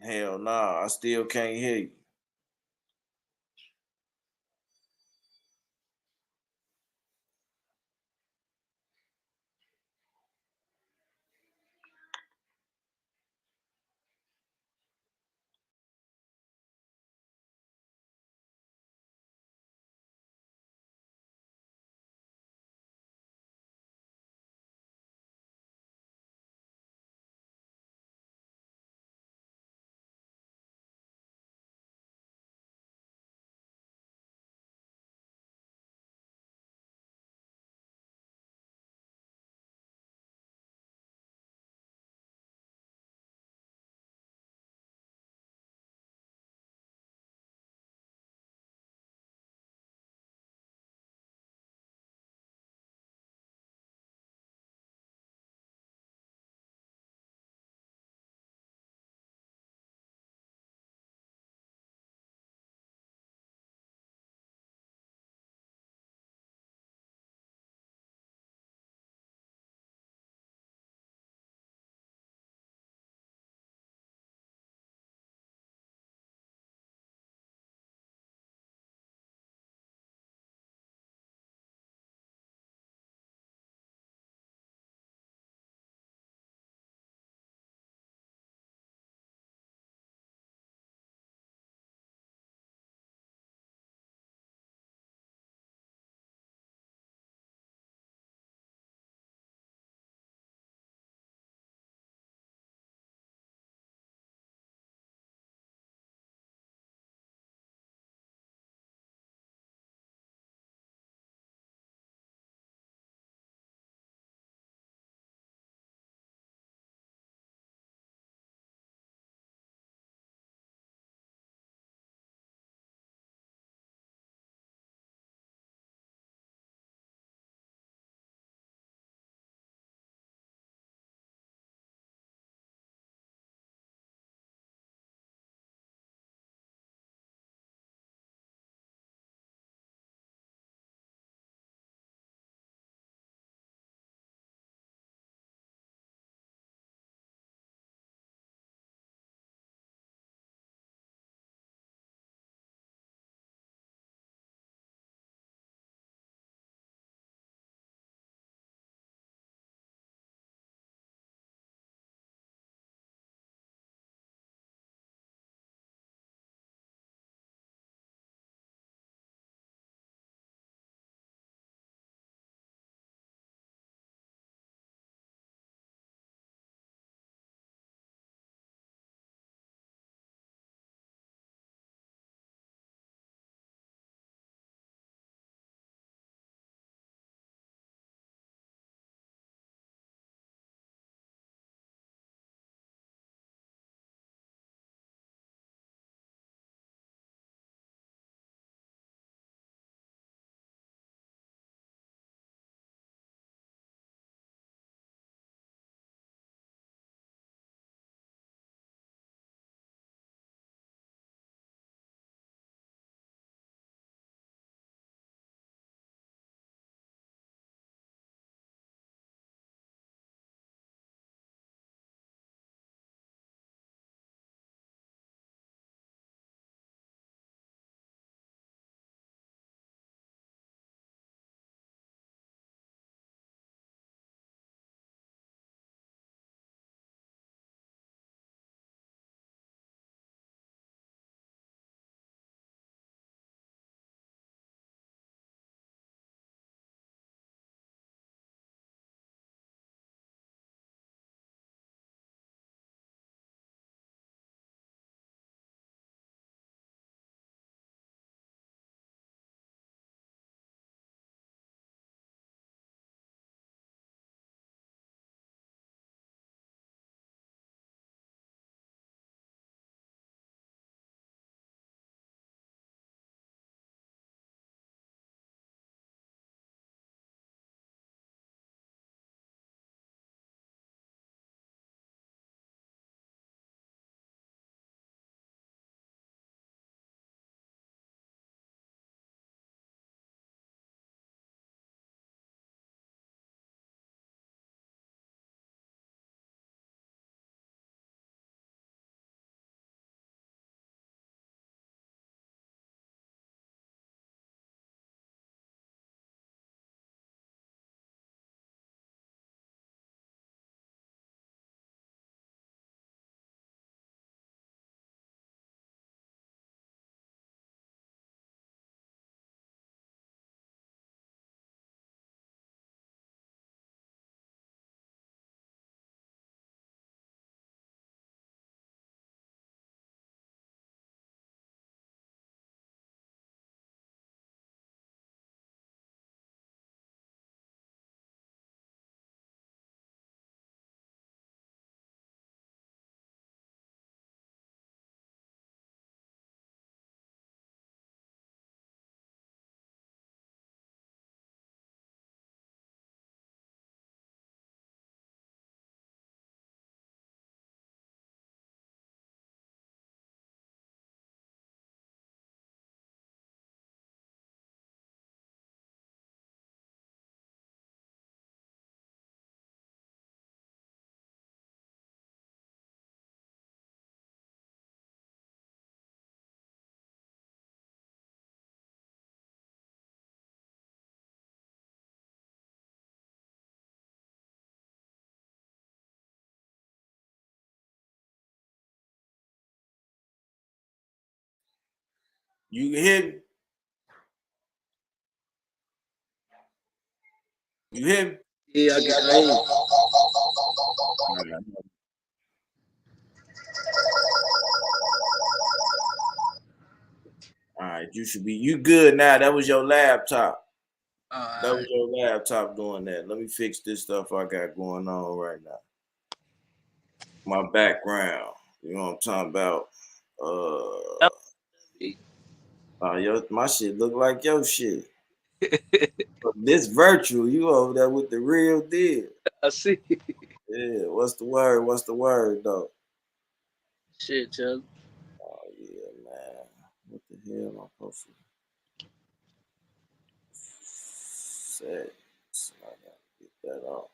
Hell nah, I still can't hear you. You hear me? You hear me? Yeah, I can hear you. All right, you should be. You good now? That was your laptop. All That was right. your laptop doing that. Let me fix this stuff I got going on right now. My background. You know what I'm talking about? That My shit look like your shit. But this virtual, you over there with the real deal. I see. Yeah, what's the word? What's the word though? Shit, Chuck. Oh yeah, man. What the hell am I supposed to say? So I gotta get that off.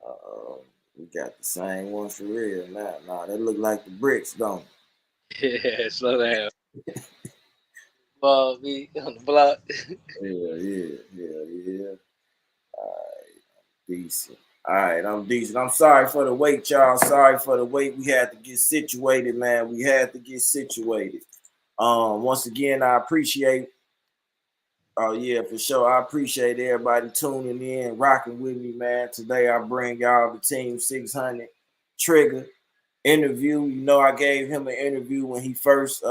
Uh-oh. We got the same one for real now. Nah, they look like the bricks, don't Yeah, slow down. Ball me on the block. they? Yeah. Decent. All right, I'm decent. I'm sorry for the wait, y'all. Sorry for the wait. We had to get situated, man. We had to get situated. Once again, I appreciate. Oh yeah, for sure. I appreciate everybody tuning in, rocking with me, man. Today I bring y'all the Team 600 Trigga interview. You know, I gave him an interview when he first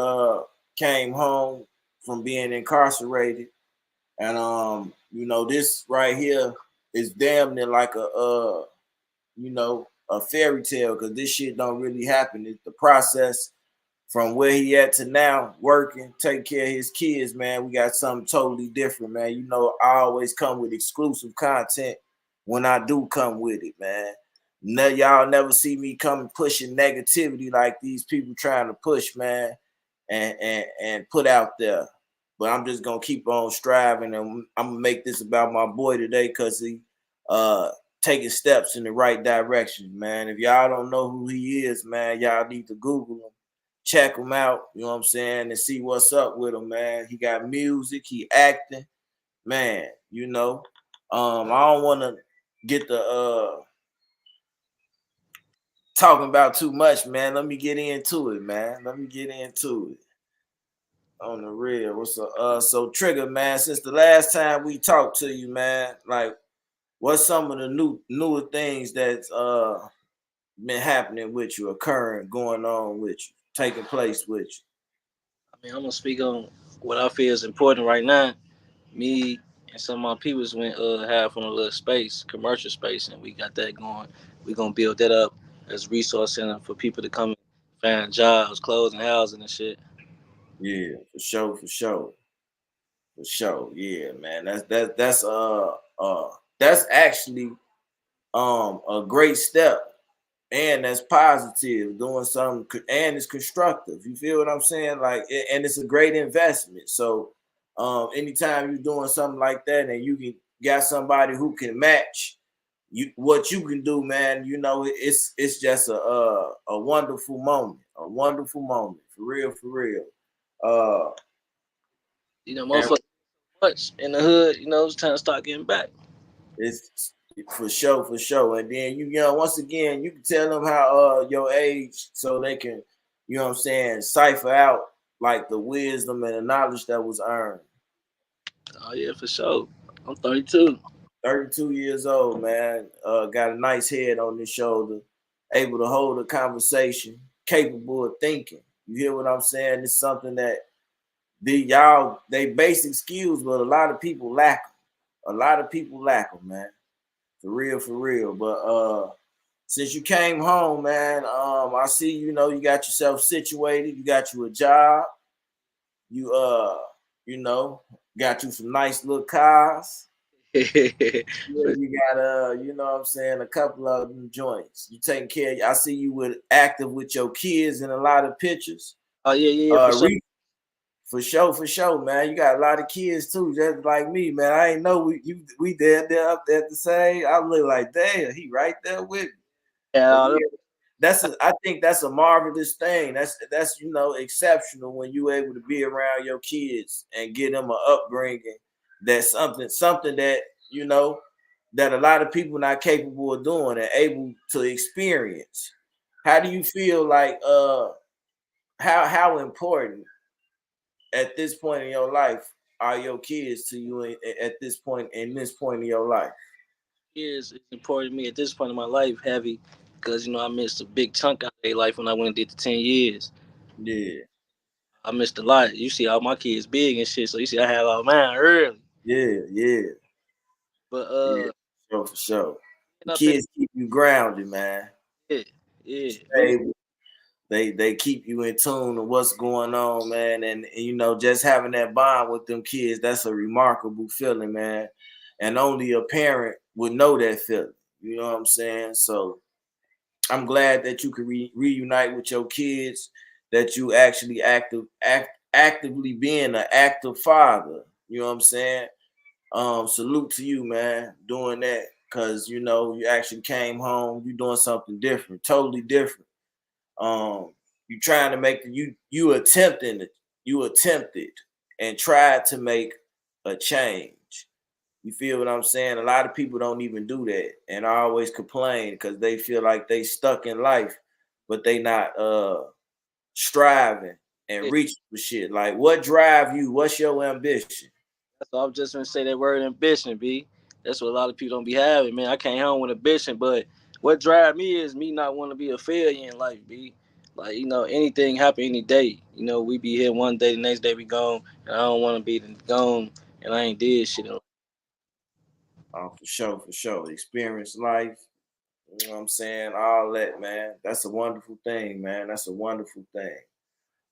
came home from being incarcerated, and you know, this right here is damn near like a you know, a fairy tale because this shit don't really happen. It's the process from where he at to now, working, taking care of his kids, man. We got something totally different, man. You know, I always come with exclusive content when I do come with it, man. Y'all never see me come pushing negativity like these people trying to push, man, and put out there. But I'm just gonna keep on striving, and I'm gonna make this about my boy today because he uh taking steps in the right direction, man. If y'all don't know who he is, man, y'all need to Google him, check him out, you know what I'm saying, and see what's up with him, man. He got music, he acting, man, you know. I don't want to get the talking about too much, man. Let me get into it, man. Let me get into it. On the real. What's up? So Trigga, man, since the last time we talked to you, man, like what's some of the newer things that's been happening with you, occurring, going on with you, taking place with I mean, I'm gonna speak on what I feel is important right now. Me and some of my peoples went half on a little space, commercial space, and we got that going. We gonna build that up as a resource center for people to come and find jobs, clothes, and housing and shit. you? Yeah, for sure, for sure. For sure. Yeah, man. That's actually a great step, and that's positive, doing something, and it's constructive. You feel what I'm saying? Like, and it's a great investment. So, anytime you're doing something like that, and you can got somebody who can match you what you can do, man. You know, it's just a wonderful moment, for real, for real. Uh, You know, and motherfuckers much in the hood. You know, it's time to start getting back. it's for sure, for sure. And then you know, once again, you can tell them how your age so they can, you know what I'm saying, cipher out like the wisdom and the knowledge that was earned. Oh yeah, for sure. I'm 32. 32 years old, man. Got a nice head on his shoulder, able to hold a conversation, capable of thinking. You hear what I'm saying? It's something that they basic skills, but a lot of people lack them. A lot of people lack them, man. For real, for real. But since you came home, man, I see you know you got yourself situated. You got you a job. You you know, got you some nice little cars. Yeah, you got you know what I'm saying, a couple of them joints. You taking care. I see you with active with your kids in a lot of pictures. Oh yeah, yeah, for Uh, sure. re- for sure, man. You got a lot of kids too, just like me, man. I ain't know we there up there at the same. I look like damn, he right there with me. Yeah, But all them- yeah, I think that's a marvelous thing. That's you know exceptional when you able to be around your kids and get them an upbringing. That's something that you know that a lot of people not capable of doing and able to experience. how do you feel like how important at this point in your life are your kids to you at this point in this point in your life? It's important to me at this point in my life, heavy, because I missed a big chunk out of their life when I went and did the 10 years. Yeah, I missed a lot. You see all my kids big and shit, so you see I had all mine early. yeah, yeah, But yeah. For sure. The end up in kids keep you grounded, man. it. Yeah, really. Stay they keep you in tune to what's going on, man. And you know, just having that bond with them kids, that's a remarkable feeling, man. And only a parent would know that feeling. You know what I'm saying? So I'm glad that you could reunite with your kids, that you actually actively being an active father. You know what I'm saying? Salute to you, man, doing that. Cause you know, you actually came home, you doing something different, totally different. You trying to make you attempting it, you attempted and tried to make a change. You feel what I'm saying? A lot of people don't even do that, and I always complain because they feel like they stuck in life, but they not striving and Yeah. reaching for shit. Like, what drive you? What's your ambition? So I'm just gonna say that word ambition, B. That's what a lot of people don't be having, man. I came home with ambition, but what drive me is me not want to be a failure in life, B. Like, anything happen any day. We be here one day, the next day we gone, and I don't want to be gone, and I ain't did shit. For sure, for sure. Experience life. You know what I'm saying? All that, man. That's a wonderful thing, man. That's a wonderful thing.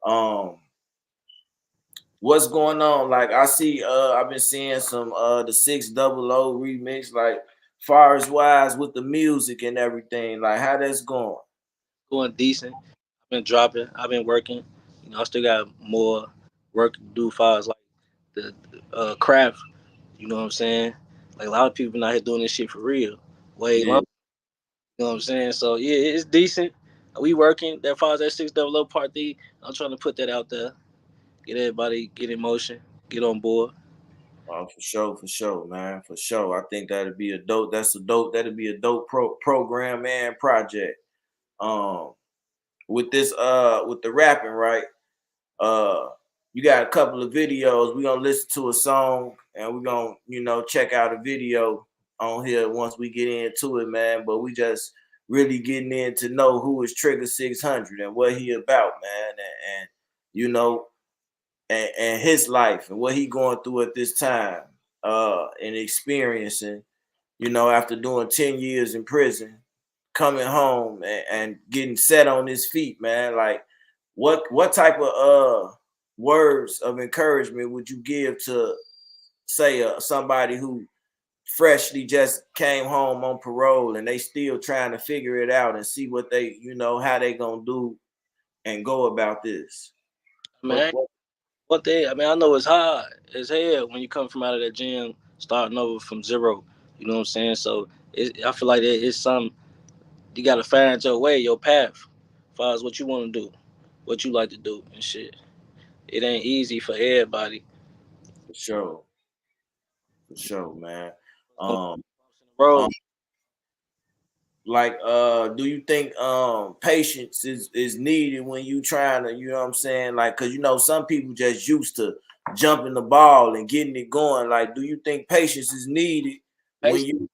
Um, what's going on? Like I see I've been seeing some the 600 remix, like far as wise with the music and everything. Like how that's going. Going decent. I've been dropping. I've been working. I still got more work to do as far as like the craft. You know what I'm saying? Like a lot of people been out here doing this shit for real. Way Yeah, long. You know what I'm saying? So yeah, it's decent. We working. That far as that 600 part D, I'm trying to put that out there. Get everybody get in motion. Get on board. for sure, man. For sure. I think that'd be a dope, that's a dope, that'd be a dope program and project. Um with this with the rapping, right? Uh, you got a couple of videos. We're gonna listen to a song and we're gonna, you know, check out a video on here once we get into it, man. But we just really getting in to know who is Trigga 600 and what he about, man, and you know, and his life and what he going through at this time, and experiencing, you know, after doing 10 years in prison, coming home and getting set on his feet, man. Like, what type of words of encouragement would you give to, say, somebody who freshly just came home on parole and they still trying to figure it out and see what they, you know, how they gonna do and go about this? I mean, What, what I know it's hard as hell when you come from out of that gym, starting over from zero. You know what I'm saying? So I feel like it's something you gotta find your way, your path, as far as what you want to do, what you like to do and shit. It ain't easy for everybody. for sure, man. It's gonna Um, be in the um, road. like do you think patience is needed when you trying to, you know what I'm saying, like, because you know some people just used to jumping the ball and getting it going. Like, do you think patience is needed when Patience, you,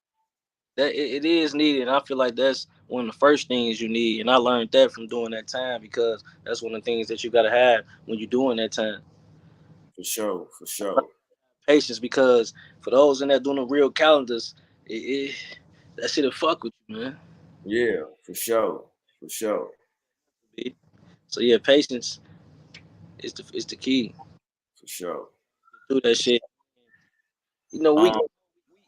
that it is needed. And I feel like that's one of the first things you need. And I learned that from doing that time because that's one of the things that you gotta have when you're doing that time. for sure, for sure, Patience, because for those in there doing the real calendars, it that shit'll fuck with you, man. yeah, for sure, for sure, So yeah, patience is the key. for sure. Do that shit. We um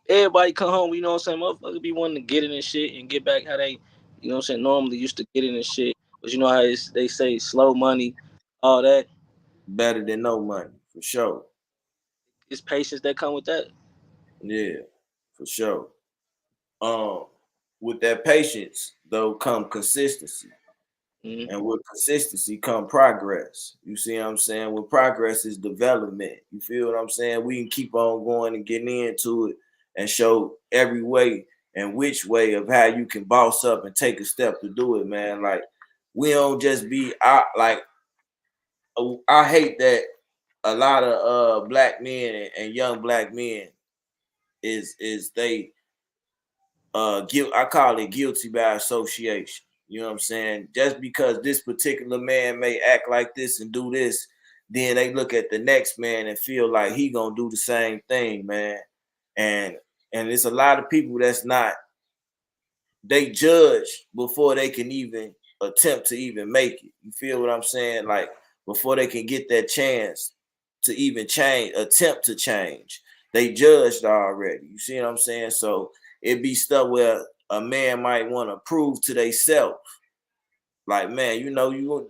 everybody come home. You know what I'm saying? Motherfuckers be wanting to get in and shit and get back how they, what I'm saying, normally used to get in and shit. But you know how they say slow money, all that. Better than no money, for sure. It's patience that come with that. Yeah, for sure. um with that patience though come consistency. Mm-hmm. And with consistency come progress. You see what I'm saying? With progress is development. You feel what I'm saying? We can keep on going and getting into it and show every way and which way of how you can boss up and take a step to do it, man. Like, we don't just be out like I hate that a lot of black men and young black men is they I call it guilty by association. You know what I'm saying? Just because this particular man may act like this and do this, then they look at the next man and feel like he gonna do the same thing, man. And and it's a lot of people that's not, they judge before they can even attempt to even make it. You feel what I'm saying? Like before they can get that chance to even change, attempt to change, they judged already. You see what I'm saying? So it be stuff where a man might want to prove to theyself, like, man,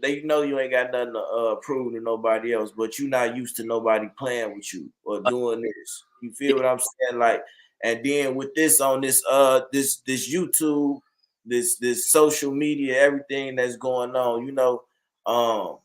they know you ain't got nothing to prove to nobody else, but you not used to nobody playing with you or doing this. You feel what I'm saying? Like, and then with this on this YouTube, this social media, everything that's going on, um,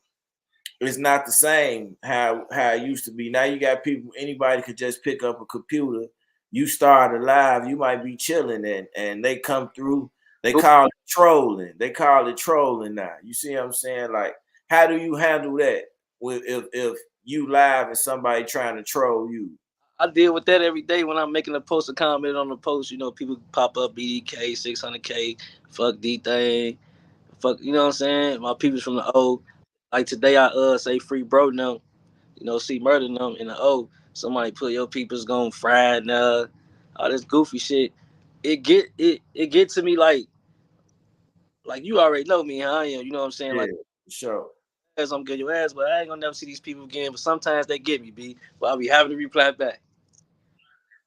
it's not the same how it used to be. Now you got people, anybody could just pick up a computer. You start a live, you might be chilling and they come through. They call it trolling. They call it trolling now. You see what I'm saying? Like, how do you handle that with if you live and somebody trying to troll you? I deal with that every day when I'm making a post, a comment on the post. You know, people pop up BDK, 600K, fuck D thing, fuck. You know what I'm saying? My people's from the O. Like today, I say free bro now. You know, see murder them in the O. Somebody put your people's gonna fry now. All this goofy shit. It get to me like you already know me how I am. You know what I'm saying? Yeah, Like for sure. as I'm getting your ass, but I ain't gonna never see these people again. But sometimes they get me, B. But I'll be having to reply back.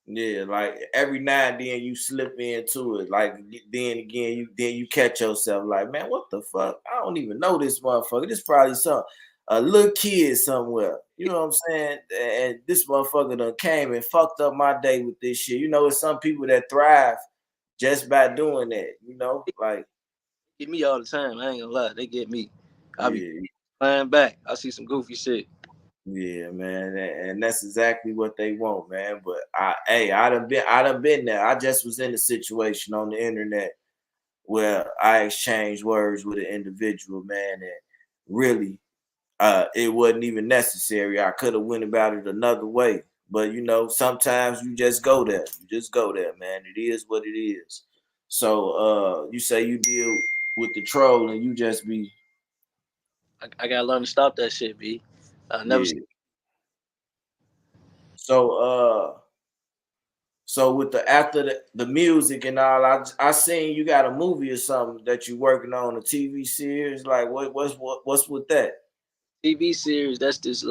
Yeah, like every now and then you slip into it. Like then again, you catch yourself like, man, what the fuck? I don't even know this motherfucker. This probably some a little kid somewhere. You know what I'm saying? And this motherfucker done came and fucked up my day with this shit. It's some people that thrive just by doing that. Like Get me all the time. I ain't gonna lie, they get me. I be yeah, flying back. I see some goofy shit. yeah, man, and that's exactly what they want, man. But I done been there. I just was in a situation on the internet where I exchanged words with an individual, man, and really, it wasn't even necessary. I could have went about it another way, but sometimes you just go there. You just go there, man. It is what it is. So, you say you deal with the troll, and you just be, I gotta learn to stop that shit, B. I never. yeah. So, so with the after the music and all, I seen you got a movie or something that you working on, a TV series. Like what's with that? TV series. That's this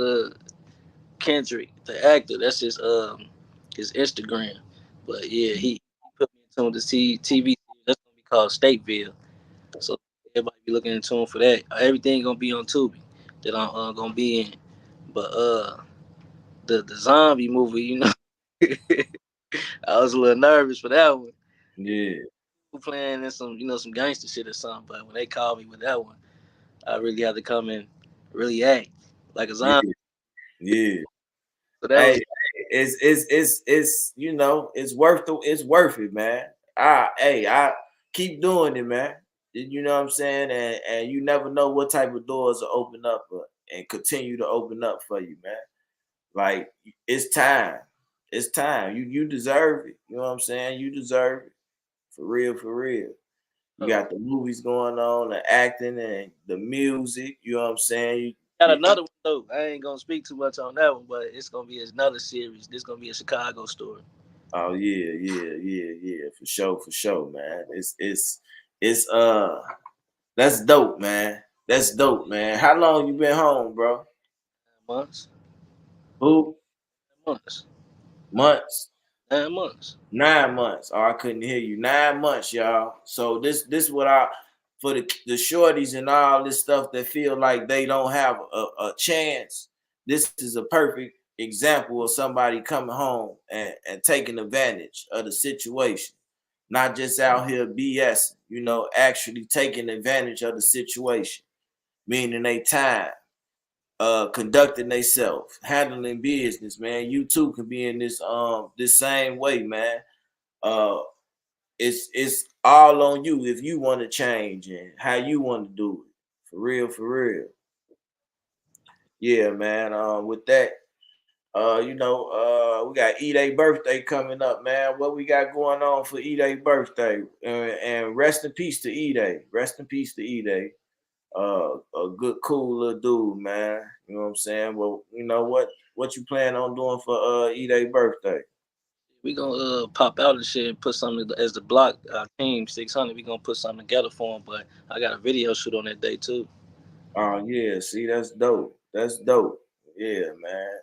Kendrick, the actor. That's his Instagram. But yeah, he put me into the TV series. That's gonna be called Stateville. So everybody be looking into him for that. Everything gonna be on Tubi that I'm gonna be in. But the zombie movie, I was a little nervous for that one. Yeah, Playing in some gangster shit or something. But when they called me with that one, I really had to come in, really act like a zombie. yeah, yeah. So that Hey, was it's worth it, man. I keep doing it, man. You know what I'm saying? And you never know what type of doors will open up and continue to open up for you, man. Like it's time. It's time. You deserve it. You know what I'm saying? You deserve it. For real, for real. You oh, got the movies going on, the acting and the music, you know what I'm saying? got another one though. I ain't gonna speak too much on that one, but it's gonna be another series. This gonna be a Chicago story. Oh yeah, yeah, yeah, yeah, for sure, man. It's that's dope, man. That's dope, man. How long you been home, bro? 9 months. Who? 9 months. Months? 9 months. 9 months. Oh, I couldn't hear you. 9 months, y'all. So this what I for the shorties and all this stuff that feel like they don't have a chance. This is a perfect example of somebody coming home and taking advantage of the situation. Not just out here BS, actually taking advantage of the situation, meaning they time, conducting themselves, handling business, man. You too can be in this same way, man. Uh, it's all on you if you want to change and how you want to do it. For real, for real. Yeah, man. With that, we got E-Day birthday coming up, man. What we got going on for E-Day birthday? And rest in peace to E-Day. Rest in peace to E-Day. A good, cool little dude, man. You know what I'm saying? Well, you know what you plan on doing for E-Day birthday? We gonna pop out and shit and put something as the block team 600. We gonna put something together for him. But I got a video shoot on that day too. Oh yeah, see, that's dope. That's dope. Yeah, man.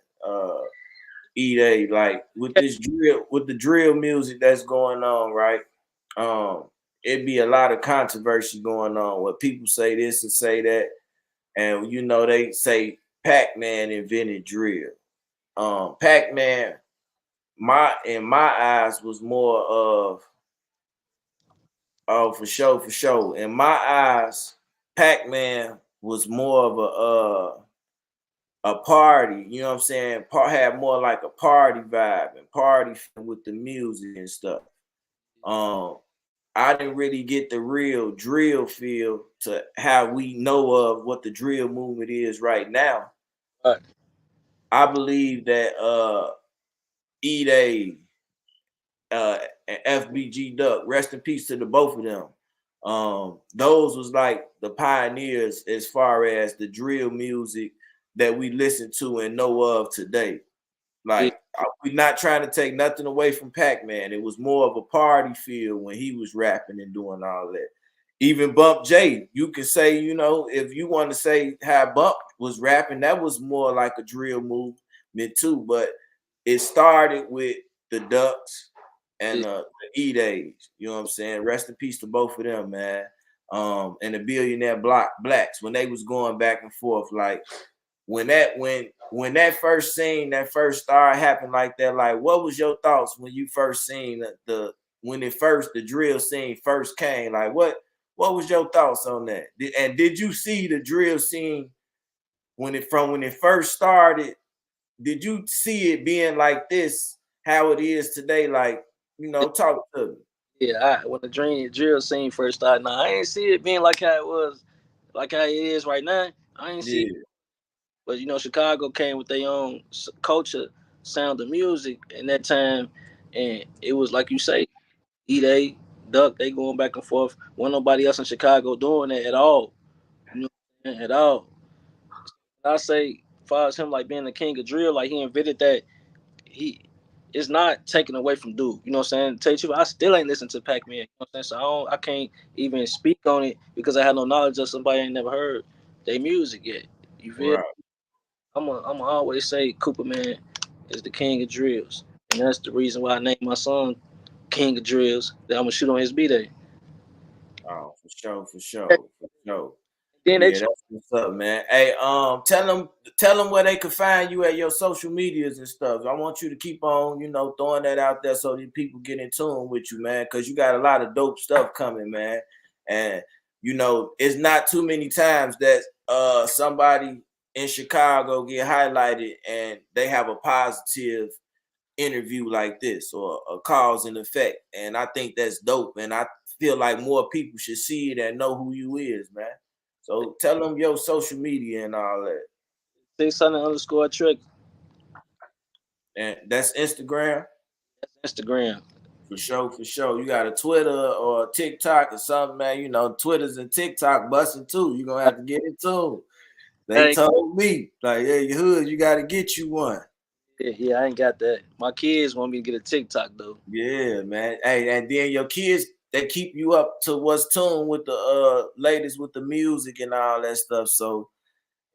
E-Day, like with the drill music that's going on, right? Um, it'd be a lot of controversy going on where people say this and say that, and they say Pac-Man invented drill. Pac-Man, in my eyes, was more of oh, for sure, for sure. In my eyes, Pac-Man was more of a party, you know what I'm saying? Had more like a party vibe and party with the music and stuff. Um, I didn't really get the real drill feel to how we know of what the drill movement is right now. Right. I believe that E-Day and FBG Duck, rest in peace to the both of them. Those was like the pioneers as far as the drill music that we listen to and know of today. Yeah. Like we're not trying to take nothing away from Pac-Man. It was more of a party feel when he was rapping and doing all that. Even Bump J, you can say, if you want to say how Bump was rapping, that was more like a drill movement too. But it started with the Ducks and the E-Days. You know what I'm saying? Rest in peace to both of them, man. And the Billionaire Blacks when they was going back and forth, like when that first scene, that first star happened like that, like what was your thoughts when you first seen the drill scene first came? Like what was your thoughts on that? And did you see the drill scene when it first started? Did you see it being like this, how it is today? Like, talk to me. Yeah, when the dream drill scene first started, nah, I ain't see it being like how it was, like how it is right now. I ain't see it. Yeah, But Chicago came with their own culture, sound of music in that time, and it was like you say, E-Day, Duck, they going back and forth. Wasn't nobody else in Chicago doing that at all. You know what I'm saying? At all. I say, as far as him like being the king of drill, like he invented that, he it's not taken away from dude. You know what I'm saying? Tell you the truth, I still ain't listened to Pac-Man. You know what I'm saying? So I can't even speak on it because I have no knowledge of somebody ain't never heard their music yet. You feel? right. I'm always say Cooper Man is the king of drills, and that's the reason why I named my son King of Drills. That I'm gonna shoot on his B day. Oh, for sure, for sure, for sure. Then they Yeah, that's what's up, man. Hey, tell them where they could find you at your social medias and stuff. I want you to keep on, throwing that out there so that people get in tune with you, man, because you got a lot of dope stuff coming, man. And it's not too many times that somebody in Chicago get highlighted and they have a positive interview like this or a cause and effect. And I think that's dope. And I feel like more people should see it and know who you is, man. So tell them your social media and all that. 600 _ Trigga. And that's Instagram. That's Instagram. For sure, for sure. You got a Twitter or a TikTok or something, man. Twitters and TikTok busting too. You're gonna have to get it too. They Hey, told me, like, hey, Hood, you gotta get you one. yeah, I ain't got that. My kids want me to get a TikTok though. Yeah, man. Hey, and then your kids, they keep you up to what's tuned with the latest with the music and all that stuff. So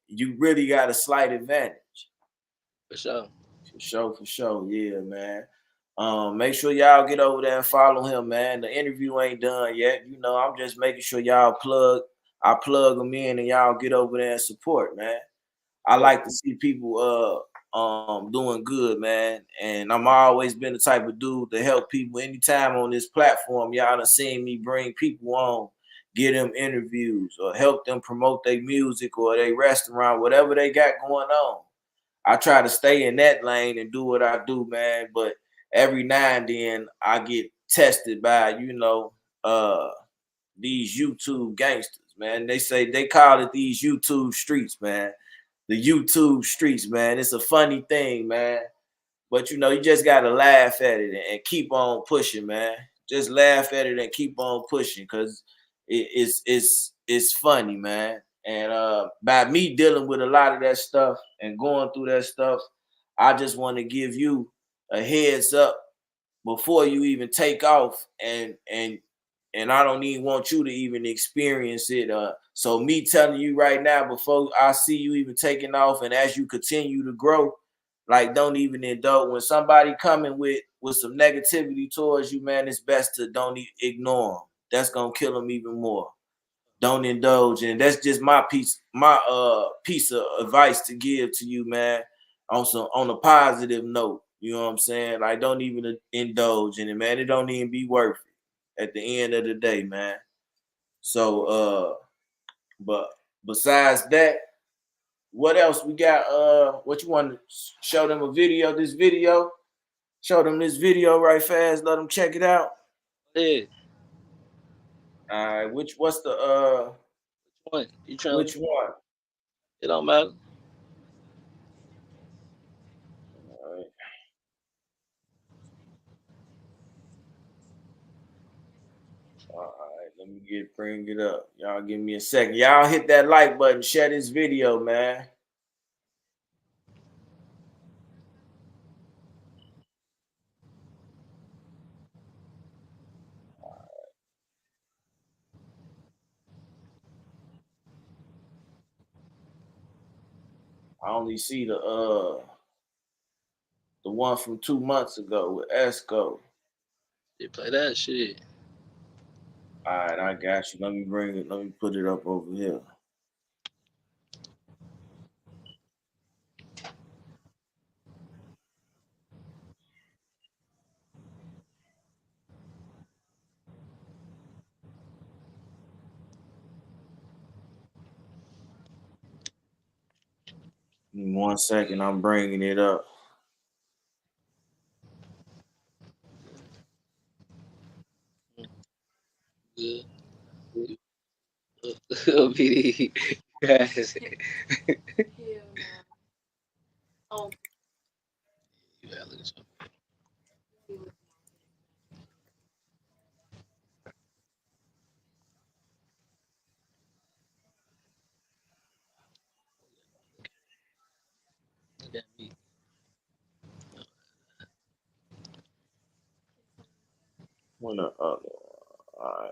you really got a slight advantage. For sure. For sure, for sure. Yeah, man. Make sure y'all get over there and follow him, man. The interview ain't done yet. I'm just making sure I plug them in and y'all get over there and support, man. I Yeah. like to see people doing good, man. And I'm always been the type of dude to help people anytime on this platform. Y'all done seen me bring people on, get them interviews or help them promote their music or their restaurant, whatever they got going on. I try to stay in that lane and do what I do, man. But every now and then I get tested by, these YouTube gangsters, man. They call it these YouTube streets, man. The YouTube streets, man. It's a funny thing, man. But you know, you just gotta laugh at it and keep on pushing, man. Just laugh at it and keep on pushing, cause it's funny, man. And by me dealing with a lot of that stuff and going through that stuff, I just want to give you a heads up before you even take off, and I don't even want you to even experience it. So me telling you right now, before I see you even taking off, and as you continue to grow, like don't even indulge. When somebody coming with some negativity towards you, man, it's best to don't ignore them. That's gonna kill them even more. Don't indulge, and that's just my piece of advice to give to you, man. On a positive note, you know what I'm saying? Like, don't even indulge in it, man. It don't even be worth it at the end of the day, man. So, but besides that, what else we got? What you want to show them a video? This video? Show them this video right fast. Let them check it out. Yeah. All right. What's the What? You trying? Which one? It don't matter. All right. All right, let me bring it up. Y'all give me a second. Y'all hit that like button, share this video, man. I only see the one from 2 months ago with Esco. They play that shit. All right, I got you. Let me put it up over here. Give me 1 second, I'm bringing it up. Good. BD. Yes. When the other one. All right.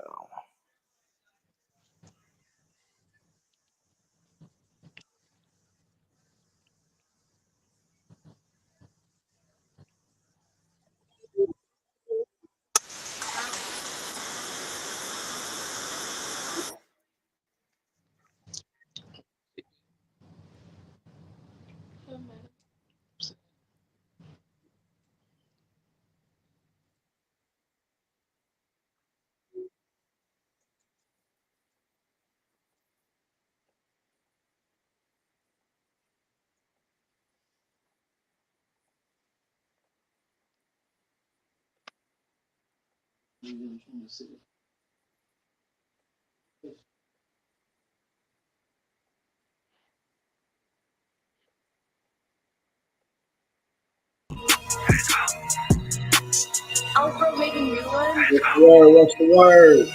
Alpro making new ones. What's the word?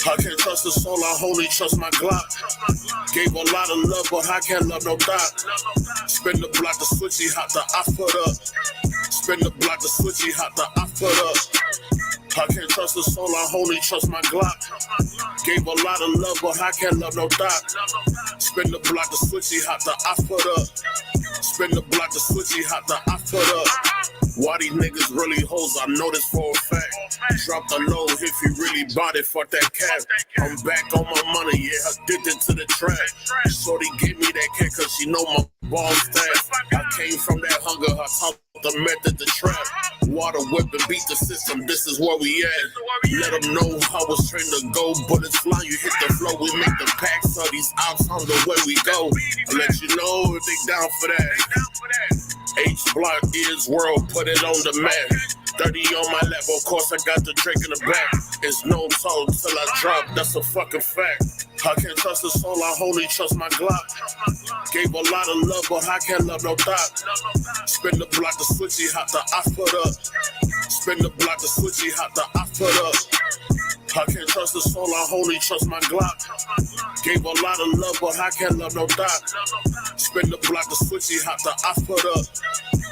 I can't trust the soul, I only trust my Glock. Gave a lot of love, but I can't love no dot. Spin the block, the switchy hot, the I put up. Spin the block, the switchy hot, the I put up. I can't trust the soul, I only trust my Glock. Gave a lot of love, but I can't love no dot. Spin the block, the switchy hot, the I put up. Spin the block, the switchy hot, the I put up. Why these niggas really hoes, I know this for a fact. Drop the low if you really bought it, fuck that cat. I'm back on my money, yeah, addicted to the trap. Shorty gave me that cat cause she know my ball staff. I came from that hunger, I taught the method to trap. Water whip and beat the system, this is where we at. Let them know I was trained to go, bullets fly, you hit the flow. We make the packs of these ops on the way we go. I'll let you know if they down for that. H-Block is world, put it on the map. 30 on my lap, of course I got the drink in the back. It's no toll till I drop, that's a fucking fact. I can't trust the soul, I only trust my Glock. Gave a lot of love, but I can't love no dot. Spin the block, the switchy hot, the I put up. Spin the block, the switchy hot, the I put up. I can't trust the soul, I only trust my Glock. Gave a lot of love, but I can't love no dot. Spin the block, the switchy hot, the I put up.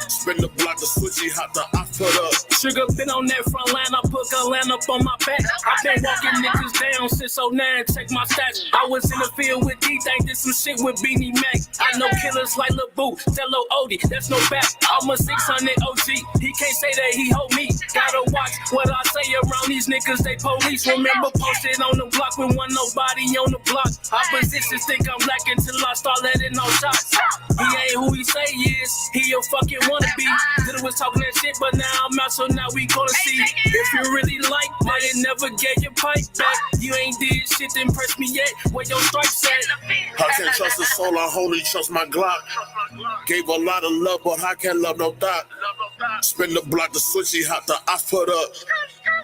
Spin the block, the switchy hot, the I put up. Trigga been on that front line, I put a line up on my back. I been walking niggas down since 09, check my stats. I was in the field with D-Thang, did some shit with Beanie Mac. I know killers like Lil Boo, Cello Odie, that's no back. I'm a 600 OG, he can't say that he hold me. Gotta watch what I say around these niggas, they police. Remember posted on the block when one nobody on the block. Oppositions think I'm black until I start letting off shots. He ain't who he say he is, he a fucking wannabe. Little was talking that shit, but now I'm out, so now we gonna see. If you really like that, it never gave your pipe back. You ain't did shit to impress me yet, where your stripes at? I can't trust the soul, I only trust my Glock. Gave a lot of love, but I can't love no dot. Spin the block, the switchy hot, the I put up.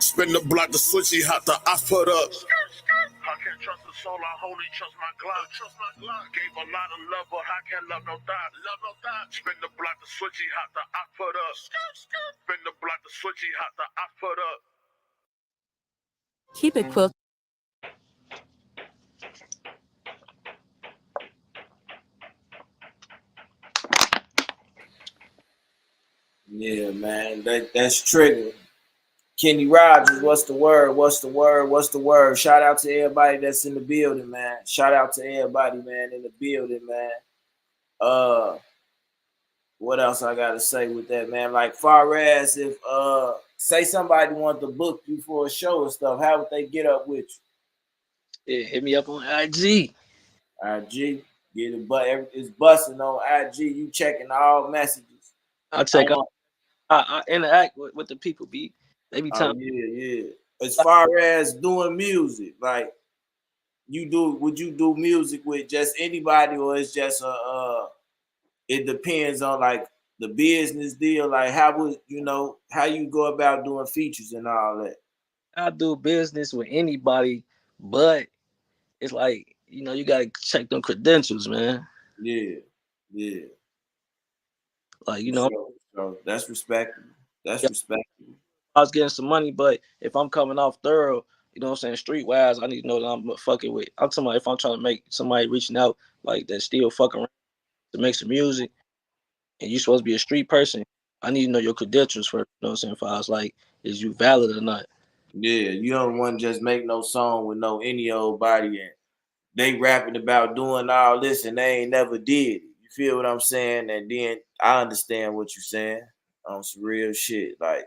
Spin the block, the switchy hot, the I put up. I can't trust the soul, I only trust my Glock. Gave a lot of love, but I can't love no dot. Spin the block, the switchy hot, the I put up. Spin the block, the switchy hot, the I put up. Keep it quilt. Yeah, man, that's Trigga. Kenny Rogers, what's the word? What's the word? What's the word? Shout out to everybody that's in the building, man. Shout out to everybody, man, in the building, man. What else I gotta say with that, man? Like, far as if say somebody wanted to book you for a show and stuff, how would they get up with Yeah, hit me up on IG. IG, get it, but it's busting on IG. You checking all messages. I'll check out. I interact with the people, B. They be telling yeah. As far as doing music, like would you do music with just anybody, or it's just it depends on like the business deal? Like how you go about doing features and all that? I do business with anybody, but it's like, you gotta check them credentials, man. Yeah. Like, So that's respectable. Respectable. I was getting some money, but if I'm coming off thorough, you know what I'm saying, streetwise, I need to know that I'm fucking with. I'm talking about if I'm trying to make somebody reaching out like that still fucking around to make some music, and you supposed to be a street person, I need to know your credentials first. You know what I'm saying? If I was like, is you valid or not? Yeah, you don't want to just make no song with no any old body and they rapping about doing all this and they ain't never did it. You feel what I'm saying? And then I understand what you're saying on some real shit. Like,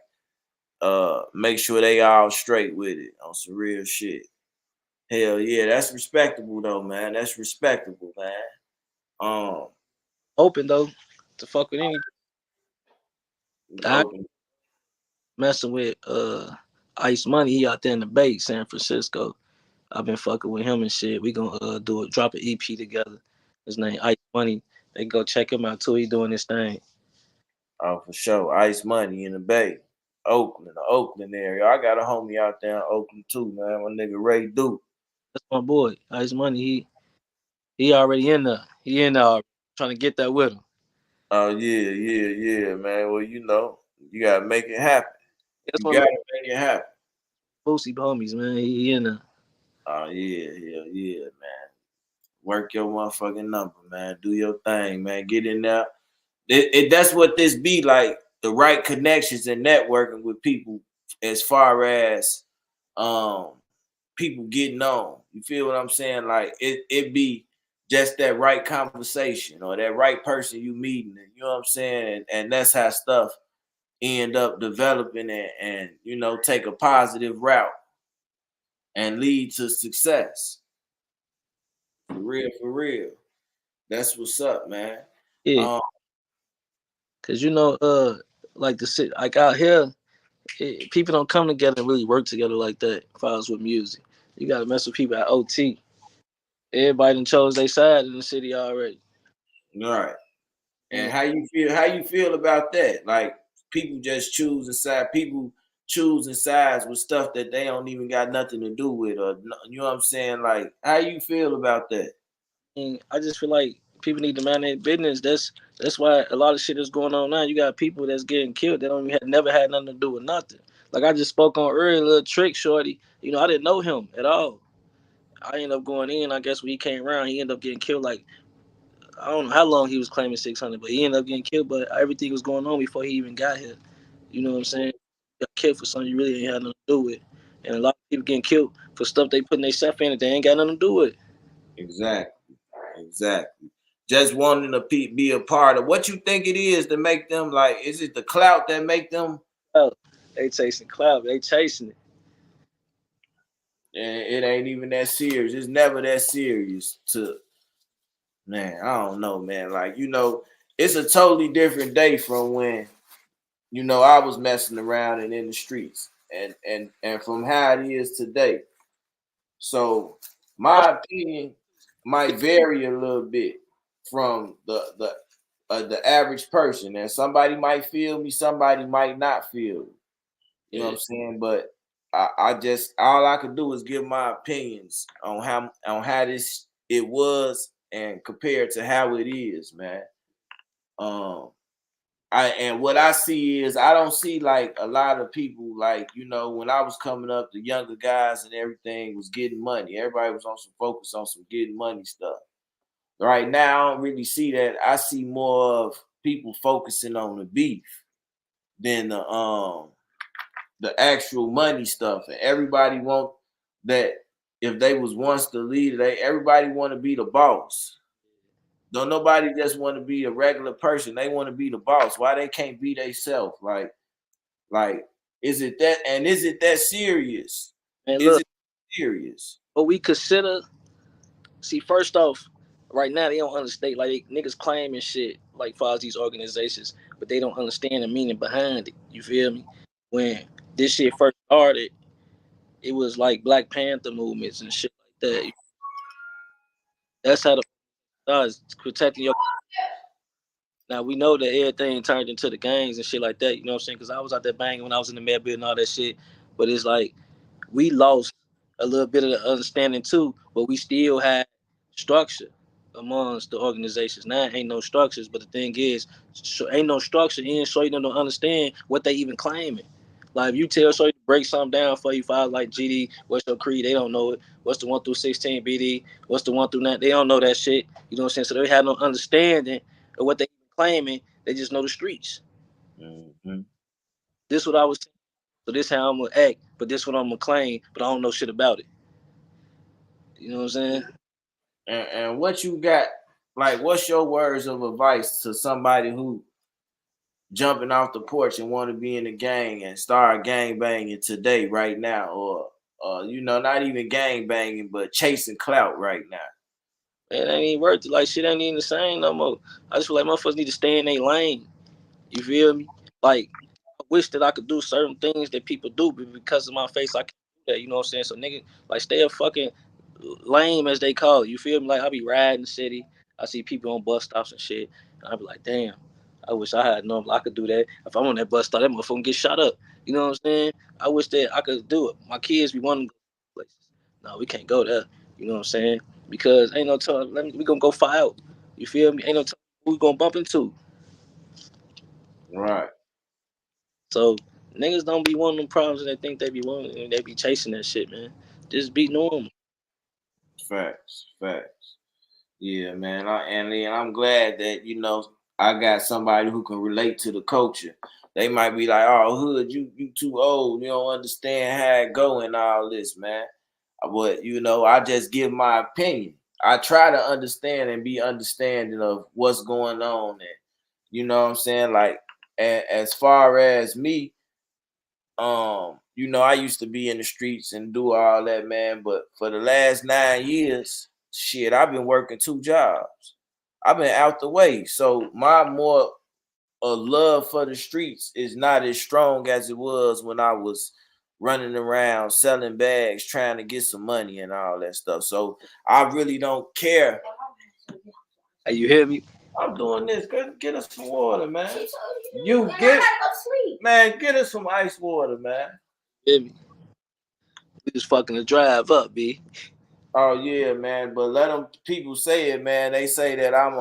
make sure they all straight with it on some real shit. Hell yeah, that's respectable though, man. That's respectable, man. Open though to fuck with any. I messing with Ice Money. He out there in the Bay, San Francisco. I've been fucking with him and shit. We gonna drop an EP together. His name Ice Money. They go check him out too. He doing this thing. Oh, for sure. Ice Money in the Bay. Oakland, the Oakland area. I got a homie out there in Oakland too, man. My nigga Ray Duke. That's my boy. Ice Money. He already in there. He in there trying to get that with him. Oh yeah, man. Well, you gotta make it happen. That's you gotta make it happen. Boosie homies, man. He in there. Oh yeah, man. Work your motherfucking number, man. Do your thing, man. Get in there. That's what this be like. The right connections and networking with people as far as people getting on. You feel what I'm saying? Like it be just that right conversation or that right person you meeting. You know what I'm saying? And that's how stuff end up developing and take a positive route and lead to success. For real. That's what's up, man. Yeah. Cause like the shit, like out here, people don't come together and really work together like that. If I was with music, you gotta mess with people at OT. Everybody done chose their side in the city already. All right. And how you feel about that? Like people just choose a side. People choosing sides with stuff that they don't even got nothing to do with, or you know what I'm saying? Like, how you feel about that? And I just feel like people need to mind their business. That's why a lot of shit is going on now. You got people that's getting killed that don't even never had nothing to do with nothing. Like I just spoke on earlier, little Trick Shorty. You know, I didn't know him at all. I ended up going in. I guess when he came around, he ended up getting killed. Like I don't know how long he was claiming 600, but he ended up getting killed. But everything was going on before he even got here. You know what I'm saying? Got killed for something you really ain't had nothing to do with. And a lot of people getting killed for stuff they putting themselves in that they ain't got nothing to do with. Exactly. Just wanting to be a part of what you think it is to make them, like, is it the clout that make them? Oh, they chasing clout. They chasing it. And it ain't even that serious. It's never that serious man, I don't know, man. Like, you know, it's a totally different day from when, you know, I was messing around and in the streets, and from how it is today. So my opinion might vary a little bit from the average person, and somebody might feel me, somebody might not feel me. You know what I'm saying? But I just, all I could do is give my opinions on how this it was and compared to how it is, man. And what I see is I don't see like a lot of people, like, you know, when I was coming up, the younger guys and everything was getting money. Everybody was on some focus on some getting money stuff. Right now, I don't really see that. I see more of people focusing on the beef than the actual money stuff. And everybody want that. If they was once the leader, everybody want to be the boss. Don't nobody just want to be a regular person. They want to be the boss. Why they can't be themselves? Like, is it that? And is it that serious? And Is look, it serious? what we consider, see, first off, right now they don't understand. Like niggas claiming shit like far as these organizations, but they don't understand the meaning behind it. You feel me? When this shit first started, it was like Black Panther movements and shit like that. That's how the starts protecting your. Now we know that everything turned into the gangs and shit like that. You know what I'm saying? Because I was out there banging when I was in the med building and all that shit. But it's like we lost a little bit of the understanding too, but we still had structure amongst the organizations. Now ain't no structures, but the thing is, ain't no structure in so you don't understand what they even claiming. Like if you tell so you to break something down for you, five like GD, what's your creed? They don't know it. What's the 1 through 16 BD? What's the 1 through 9? They don't know that shit. You know what I'm saying? So they have no understanding of what they claiming. They just know the streets. Mm-hmm. This what I was saying. So this how I'm gonna act, but this what I'm gonna claim, but I don't know shit about it. You know what I'm saying? And what you got? Like, what's your words of advice to somebody who jumping off the porch and want to be in the gang and start gang banging today, right now, or you know, not even gang banging, but chasing clout right now? Man, it ain't even worth it. Like shit ain't even the same no more. I just feel like motherfuckers need to stay in their lane. You feel me? Like I wish that I could do certain things that people do, but because of my face, I can't do that. You know what I'm saying? So nigga, like stay a fucking lame as they call it. You feel me? Like I be riding the city. I see people on bus stops and shit. And I be like, damn, I wish I had known I could do that. If I'm on that bus stop, that motherfucker get shot up. You know what I'm saying? I wish that I could do it. My kids be wanting to go places. No, we can't go there. You know what I'm saying? Because ain't no time. We gonna go fire out. You feel me? Ain't no time we gonna bump into. Right. So niggas don't be wanting them problems and they think they be wanting and they be chasing that shit, man. Just be normal. Facts. Yeah, man. And I'm glad that, you know, I got somebody who can relate to the culture. They might be like, "Oh, Hood, you too old. You don't understand how it go and all this, man." But, you know, I just give my opinion. I try to understand and be understanding of what's going on. And, you know what I'm saying? Like, as far as me, you know, I used to be in the streets and do all that, man. But for the last 9 years, shit, I've been working 2 jobs. I've been out the way. So my more love for the streets is not as strong as it was when I was running around selling bags, trying to get some money and all that stuff. So I really don't care. Hey, you hear me? I'm doing this. Get us some water, man. You get, man, get us some ice water, man. Feel me? We was fucking the drive up, B. Oh yeah, man. But let them people say it, man. They say that I'm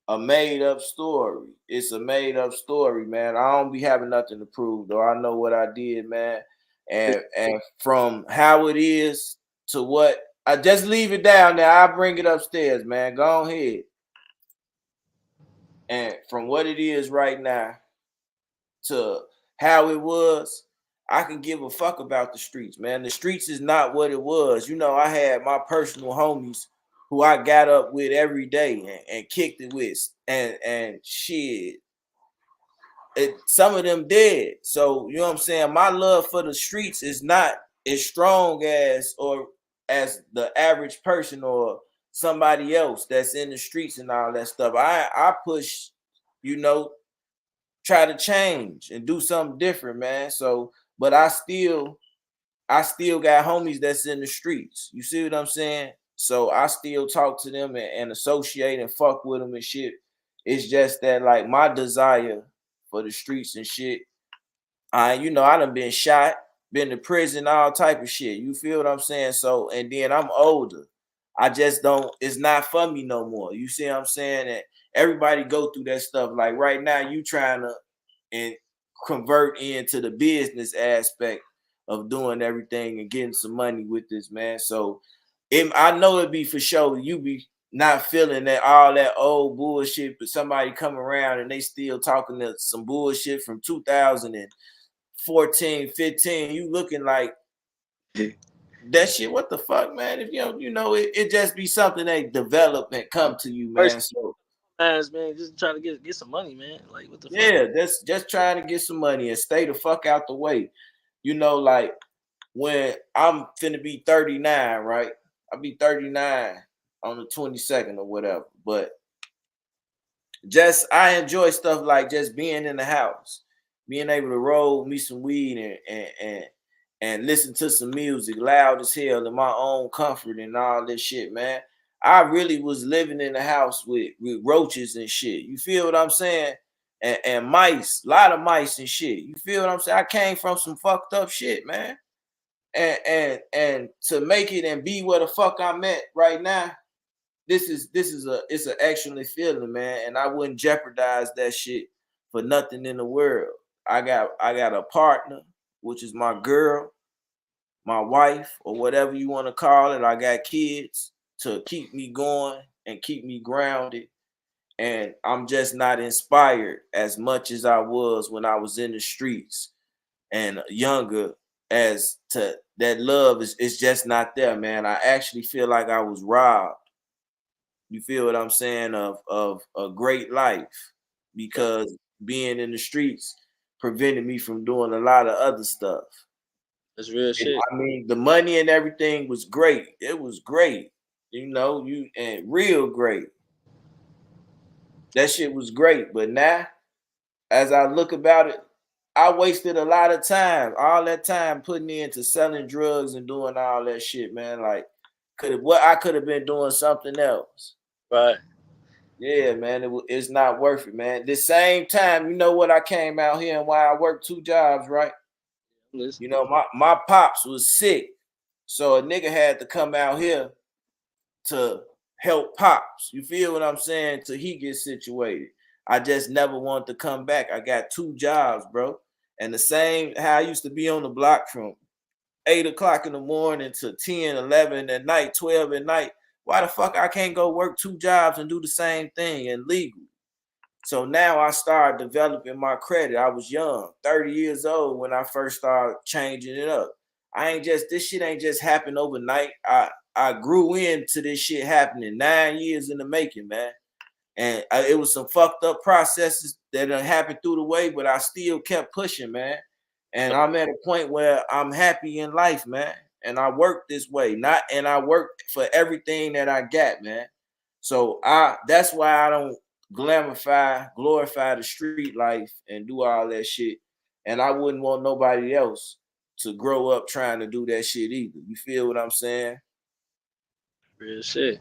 a made up story. It's a made up story, man. I don't be having nothing to prove, though. I know what I did, man. And from how it is to what I just leave it down there. I bring it upstairs, man. Go ahead. And from what it is right now to how it was, I can give a fuck about the streets, man. The streets is not what it was. You know, I had my personal homies who I got up with every day and kicked it with, and shit. Some of them dead. So you know what I'm saying? My love for the streets is not as strong as or as the average person or somebody else that's in the streets and all that stuff. I push, you know, try to change and do something different, man. So, but I still got homies that's in the streets. You see what I'm saying? So I still talk to them and associate and fuck with them and shit. It's just that like my desire for the streets and shit. You know, I done been shot, been to prison, all type of shit. You feel what I'm saying? So, and then I'm older. I just don't, it's not for me no more. You see what I'm saying? And everybody go through that stuff. Like right now, you trying to and convert into the business aspect of doing everything and getting some money with this, man. So I know it'd be for sure you be not feeling that all that old bullshit, but somebody come around and they still talking to some bullshit from 2014, 15. You looking like that shit. What the fuck, man? If you know, it just be something they develop and come to you, man. So Man, just trying to get some money, man. Like what the fuck? yeah, that's just trying to get some money and stay the fuck out the way. You know, like when I'm finna be 39, right? I'll be 39 on the 22nd or whatever. But just I enjoy stuff like just being in the house, being able to roll me some weed and listen to some music loud as hell in my own comfort and all this shit, man. I really was living in the house with roaches and shit. You feel what I'm saying? And mice, a lot of mice and shit. You feel what I'm saying? I came from some fucked up shit, man. And to make it and be where the fuck I'm at right now, it's an excellent feeling, man. And I wouldn't jeopardize that shit for nothing in the world. I got a partner, which is my girl, my wife, or whatever you want to call it. I got kids to keep me going and keep me grounded. And I'm just not inspired as much as I was when I was in the streets and younger, as to that love is just not there, man. I actually feel like I was robbed. You feel what I'm saying, of a great life, because being in the streets prevented me from doing a lot of other stuff. That's real shit. I mean, the money and everything was great. It was great. You know, and real great. That shit was great. But now, as I look about it, I wasted a lot of time, all that time putting into selling drugs and doing all that shit, man. Like, I could have been doing something else. Right. Yeah, man, it's not worth it, man. The same time, you know what? I came out here and why I worked 2 jobs, right? Listen. You know, my pops was sick, so a nigga had to come out here to help pops. You feel what I'm saying? Till he gets situated. I just never wanted to come back. I got 2 jobs, bro. And the same how I used to be on the block from 8 o'clock in the morning to 10, 11 at night, 12 at night. Why the fuck I can't go work 2 jobs and do the same thing and legal? So now I started developing my credit. I was young, 30 years old when I first started changing it up. This shit ain't just happened overnight. I grew into this shit happening 9 years in the making, man. And it was some fucked up processes that happened through the way, but I still kept pushing, man. And I'm at a point where I'm happy in life, man. And I work this way, I work for everything that I got, man. So that's why I don't glorify the street life and do all that shit. And I wouldn't want nobody else to grow up trying to do that shit either. You feel what I'm saying? Real shit.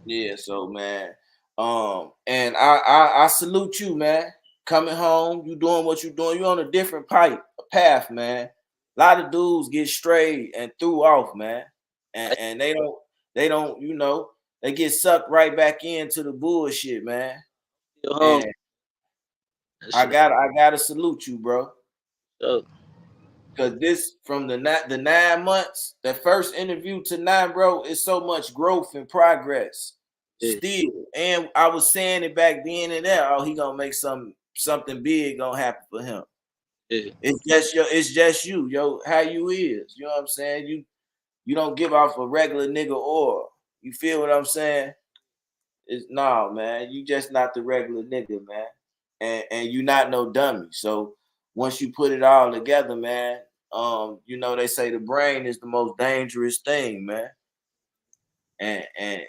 Yeah, so man. And I salute you, man. coming home, you doing what you doing. You on a different path, man. A lot of dudes get strayed and threw off, man, and they don't, you know, they get sucked right back into the bullshit, man. And I gotta salute you, bro. Cause this from the 9 months, that first interview to now, bro, is so much growth and progress. Still, and I was saying it back then and there. Oh, he gonna make something big gonna happen for him. Yeah. It's just you, yo, how you is. You know what I'm saying? You don't give off a regular nigga aura. You feel what I'm saying? Man, you just not the regular nigga, man. And you not no dummy. So once you put it all together, man, you know, they say the brain is the most dangerous thing, man. And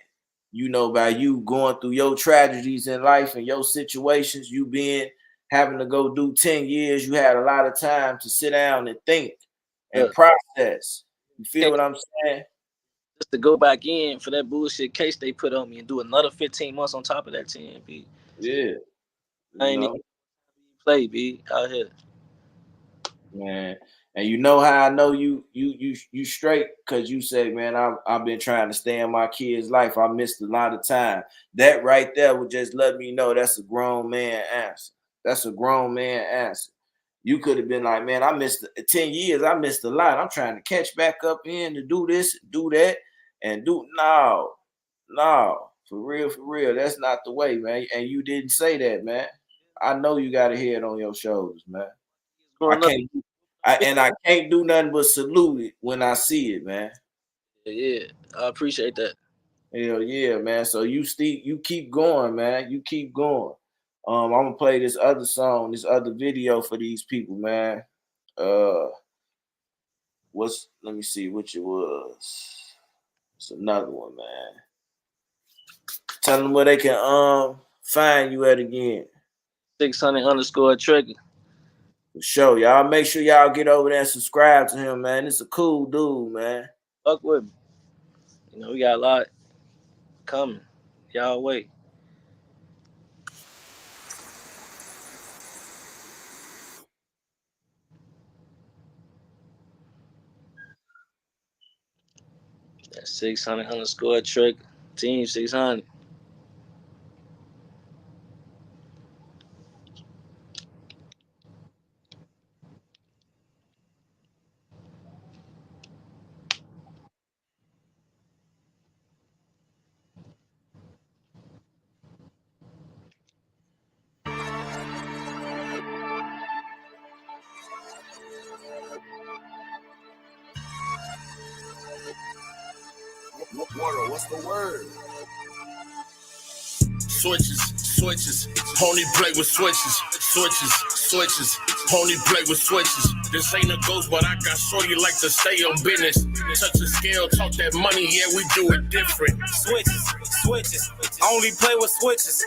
you know, by you going through your tragedies in life and your situations, you having to go do 10 years, you had a lot of time to sit down and think and process. You feel what I'm saying? Just to go back in for that bullshit case they put on me and do another 15 months on top of that 10, B. Yeah. I ain't even play, B, out here. Man. And you know how I know you straight, because you say, man, I've been trying to stay in my kid's life. I missed a lot of time. That right there would just let me know that's a grown man answer. That's a grown man answer. You could have been like, man, I missed 10 years. I missed a lot. I'm trying to catch back up in to do this, do that, and no, for real. That's not the way, man. And you didn't say that, man. I know you got a head on your shoulders, man. I can't do nothing but salute it when I see it, man. Yeah, I appreciate that. Hell yeah, man. So you keep going, man. You keep going. I'm gonna play this other song, this other video for these people, man. Let me see which it was. It's another one, man. Tell them where they can find you at again. 600_ Trigga. For sure, y'all. Make sure y'all get over there and subscribe to him, man. It's a cool dude, man. Fuck with me. You know, we got a lot coming. Y'all wait. That's 600_ Trigga. Team 600. What's the word? Switches, only play with switches, only play with switches. This ain't a ghost, but I got shorty like to stay on business. Touch the scale, talk that money, yeah, we do it different. Switches, only play with switches,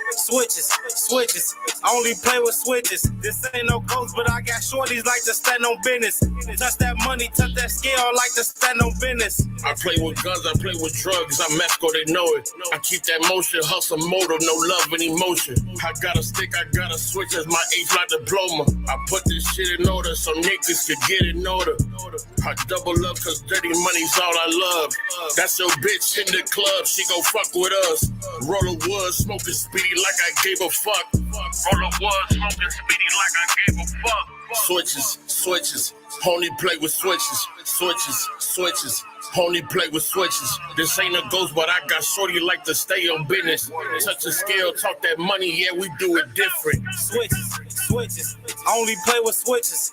only play with switches. This ain't no ghost, but I got shorties like to stand on business. Touch that money, touch that scale, like to stand on business. I play with guns, I play with drugs, I'm Mesco, they know it. I keep that motion, hustle motive, no love and emotion. I got a stick, I got a switch, that's my age, my diploma. I put this shit in order so niggas could get in order. I double up cause dirty money's all I love. That's your bitch in the club, she gon' fuck with us. Roll of wood, smoking speedy like I gave a fuck. Roll of wood, smoking speedy like I gave a fuck. Switches, only play with switches, only play with switches. This ain't a ghost, but I got shorty like to stay on business. Touch the scale, talk that money, yeah, we do it different. Switches, only play with switches,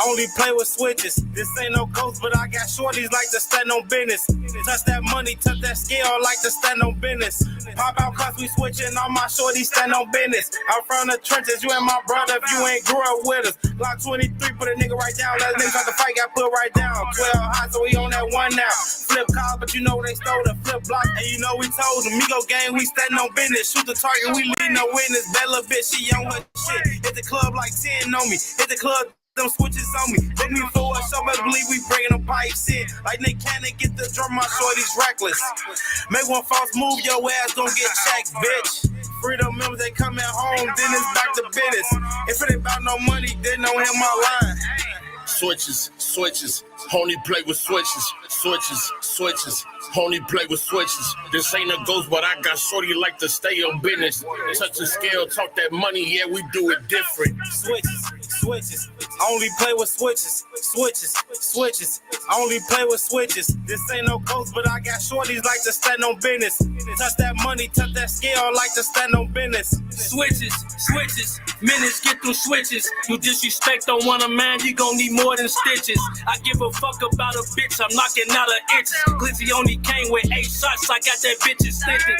only play with switches. This ain't no ghost, but I got shorties like to stand on business. Touch that money, touch that scale, like to stand on business. Pop out cause we switching, all my shorties stand on business. I'm from the trenches, you and my brother, if you ain't grew up with us. Block 23, put a nigga right down, let niggas try to fight, got put right down. 12 hot, so we on that one now. Flip cars, but you know they stole the flip block, and you know we told them. Migo gang, we standing on business. Shoot the target, we leave no witness. That little bitch, she on her shit. Hit the club like 10 on me. Hit the club, them switches on me. Look me for us, so much believe we bringing them pipes in. Like Nick Cannon, get the drum, my shorty's reckless. Make one false move, your ass gon' get checked, bitch. Freedom members, they coming home, then it's back to business. If it ain't about no money, then don't hit my line. Switches, switches, only play with switches, switches, switches, only play with switches. This ain't a ghost, but I got shorty like to stay on business. Touch the scale, talk that money, yeah, we do it different. Switches, switches, only play with switches, switches, switches, only play with switches. This ain't no ghost, but I got shorties like to stand on business. Touch that money, touch that scale, like to stand on business. Switches, switches, minutes get through switches. You disrespect on one, a man, you gon' need more than stitches. I give a fuck about a bitch, I'm knocking out her inches. Glizzy only came with 8 shots, I got that bitch extended.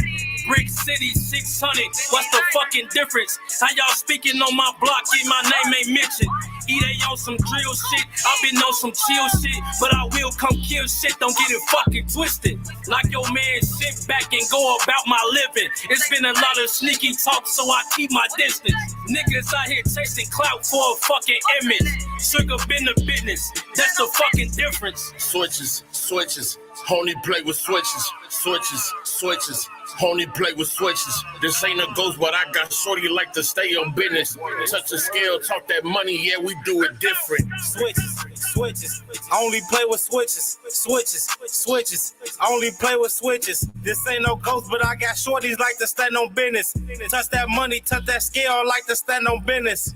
Brick City 600, what's the fucking difference? How y'all speaking on my block, yet my name ain't mentioned? They on some drill shit, I been on some chill shit, but I will come kill shit, don't get it fucking twisted. Knock your man shit back and go about my living. It's been a lot of sneaky talk, so I keep my distance. Niggas out here chasing clout for a fucking image. Trigga been the business, that's the fucking difference. Switches, switches, only play with switches, switches, switches, only play with switches. This ain't a ghost, but I got shorty like to stay on business. Touch the scale, talk that money, yeah, we do it different. Switches, switches, only play with switches, switches, switches, only play with switches. This ain't no ghost, but I got shorties like to stand on business. Touch that money, touch that scale, like to stand on business.